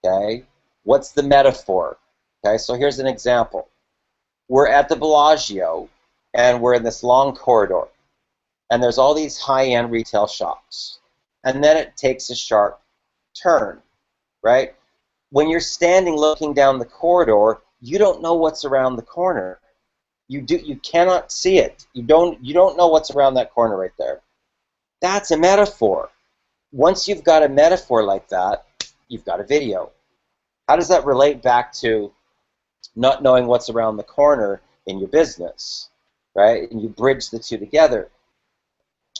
okay? What's the metaphor? Okay, so here's an example. We're at the Bellagio, and we're in this long corridor, and there's all these high-end retail shops, and then it takes a sharp turn, right? When you're standing looking down the corridor, you don't know what's around the corner. You cannot see it. You don't know what's around that corner right there. That's a metaphor. Once you've got a metaphor like that, you've got a video. How does that relate back to not knowing what's around the corner in your business, right? And you bridge the two together,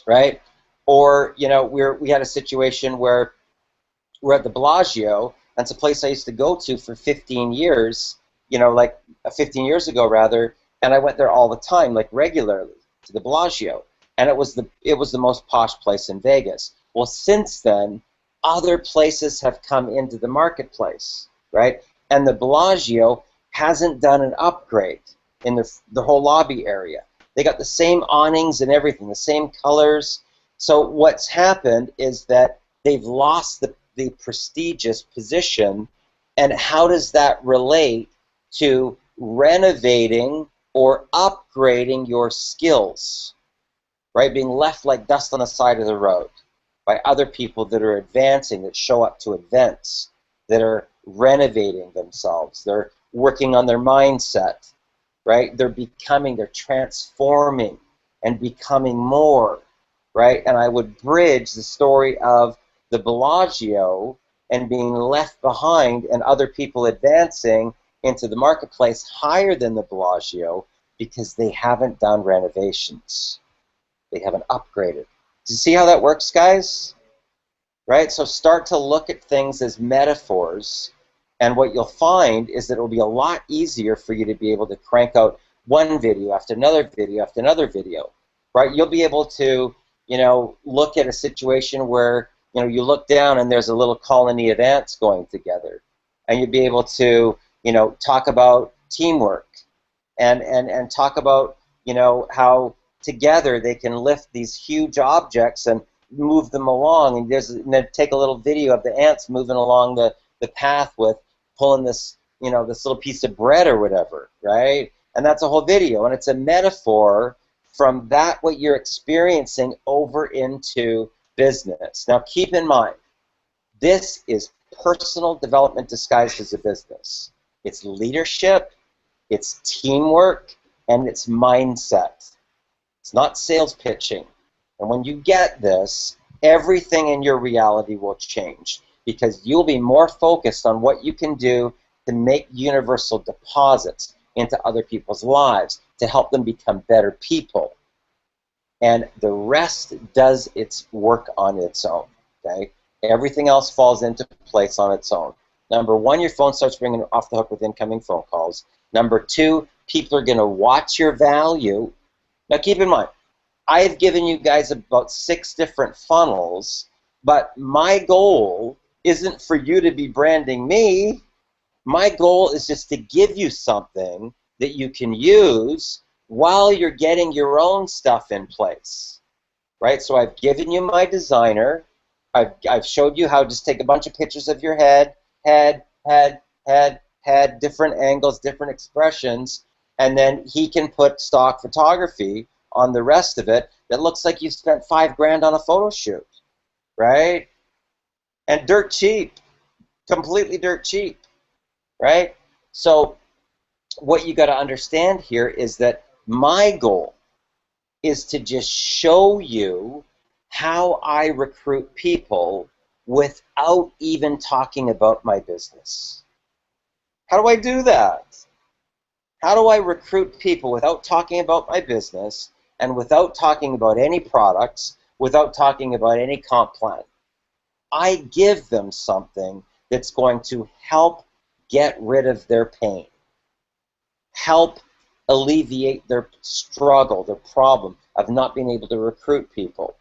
right? Or, you know, we had a situation where we're at the Bellagio. That's a place I used to go to for 15 years, you know, like 15 years ago rather, and I went there all the time, like regularly, to the Bellagio. And it was the most posh place in Vegas. Well, since then, other places have come into the marketplace, right? And the Bellagio hasn't done an upgrade in the whole lobby area. They got the same awnings and everything, the same colors. So what's happened is that they've lost the prestigious position. And how does that relate to renovating or upgrading your skills, right? Being left like dust on the side of the road by other people that are advancing, that show up to events, that are renovating themselves. They're working on their mindset, right? They're transforming and becoming more, right? And I would bridge the story of the Bellagio and being left behind and other people advancing into the marketplace higher than the Bellagio because they haven't done renovations. They haven't upgraded. Do you see how that works, guys? Right? So start to look at things as metaphors, and what you'll find is that it will be a lot easier for you to be able to crank out one video after another video after another video, right? You'll be able to, you know, look at a situation where, you know, you look down and there's a little colony of ants going together, and you'll be able to, you know, talk about teamwork and talk about, you know, how together they can lift these huge objects and move them along, and then take a little video of the ants moving along the path with pulling this, you know, this little piece of bread or whatever, right? And that's a whole video, and it's a metaphor from that what you're experiencing over into business. Now keep in mind, this is personal development disguised as a business. It's leadership, it's teamwork, and it's mindset. It's not sales pitching. And when you get this, everything in your reality will change because you'll be more focused on what you can do to make universal deposits into other people's lives to help them become better people. And the rest does its work on its own, okay? Everything else falls into place on its own. Number one, your phone starts ringing off the hook with incoming phone calls. Number two, people are going to watch your value. Now keep in mind, I've given you guys about 6 different funnels, but my goal isn't for you to be branding me. My goal is just to give you something that you can use while you're getting your own stuff in place, right? So I've given you my designer. I've showed you how to just take a bunch of pictures of your head, different angles, different expressions, and then he can put stock photography on the rest of it that looks like you spent $5 grand on a photo shoot, right? And dirt cheap, completely dirt cheap, right? So what you got to understand here is that my goal is to just show you how I recruit people without even talking about my business. How do I do that? How do I recruit people without talking about my business and without talking about any products, without talking about any comp plan? I give them something that's going to help get rid of their pain, help alleviate their struggle, their problem of not being able to recruit people,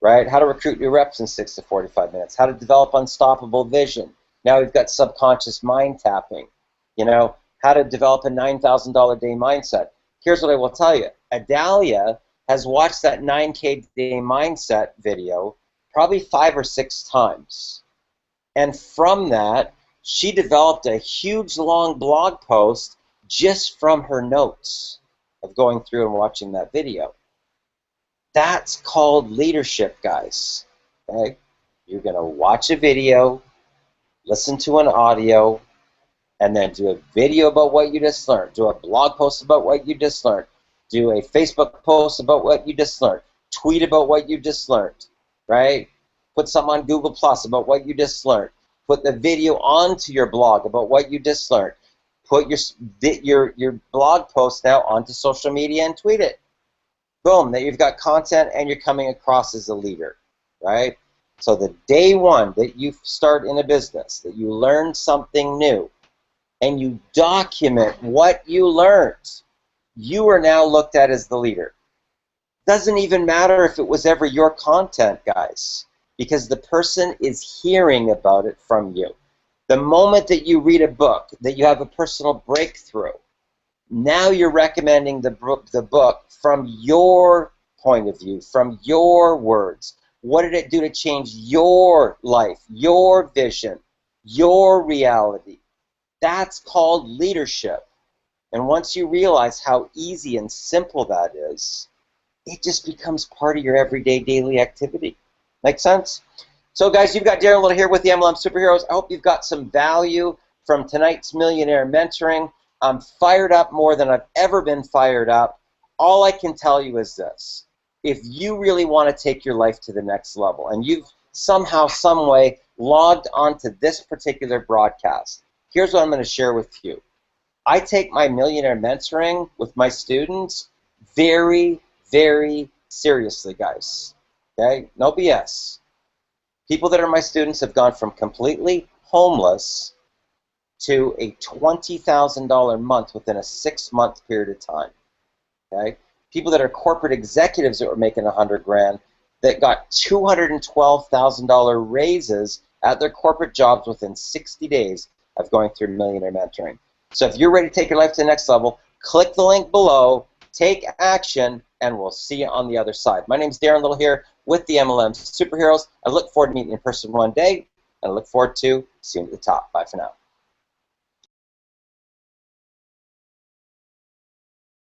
right? How to recruit your reps in 6 to 45 minutes, how to develop unstoppable vision. Now we've got subconscious mind tapping, you know, how to develop a $9,000 day mindset. Here's what I will tell you. Adalia has watched that 9K day mindset video probably 5 or 6 times. And from that, she developed a huge long blog post just from her notes of going through and watching that video. That's called leadership, guys. Okay? You're going to watch a video, listen to an audio, and then do a video about what you just learned, do a blog post about what you just learned, do a Facebook post about what you just learned, tweet about what you just learned, right? Put something on Google Plus about what you just learned. Put the video onto your blog about what you just learned. Put your blog post now onto social media and tweet it. Boom, that you've got content and you're coming across as a leader, right? So the day one that you start in a business, that you learn something new, and you document what you learned, you are now looked at as the leader. Doesn't even matter if it was ever your content, guys, because the person is hearing about it from you. The moment that you read a book, that you have a personal breakthrough, now you're recommending the book from your point of view, from your words. What did it do to change your life, your vision, your reality? That's called leadership. And once you realize how easy and simple that is, it just becomes part of your everyday daily activity. Make sense? So guys, you've got Darren Little here with the MLM Superheroes. I hope you've got some value from tonight's Millionaire Mentoring. I'm fired up more than I've ever been fired up. All I can tell you is this. If you really want to take your life to the next level, and you've somehow, some way logged onto this particular broadcast, here's what I'm going to share with you. I take my Millionaire Mentoring with my students very, very seriously, guys. Okay? No BS. People that are my students have gone from completely homeless to a $20,000 month within a 6-month period of time. Okay? People that are corporate executives that were making $100 grand that got $212,000 raises at their corporate jobs within 60 days of going through Millionaire Mentoring. So if you're ready to take your life to the next level, click the link below, take action, and we'll see you on the other side. My name is Darren Little here with the MLM Superheroes. I look forward to meeting you in person one day, and I look forward to seeing you at the top. Bye for now.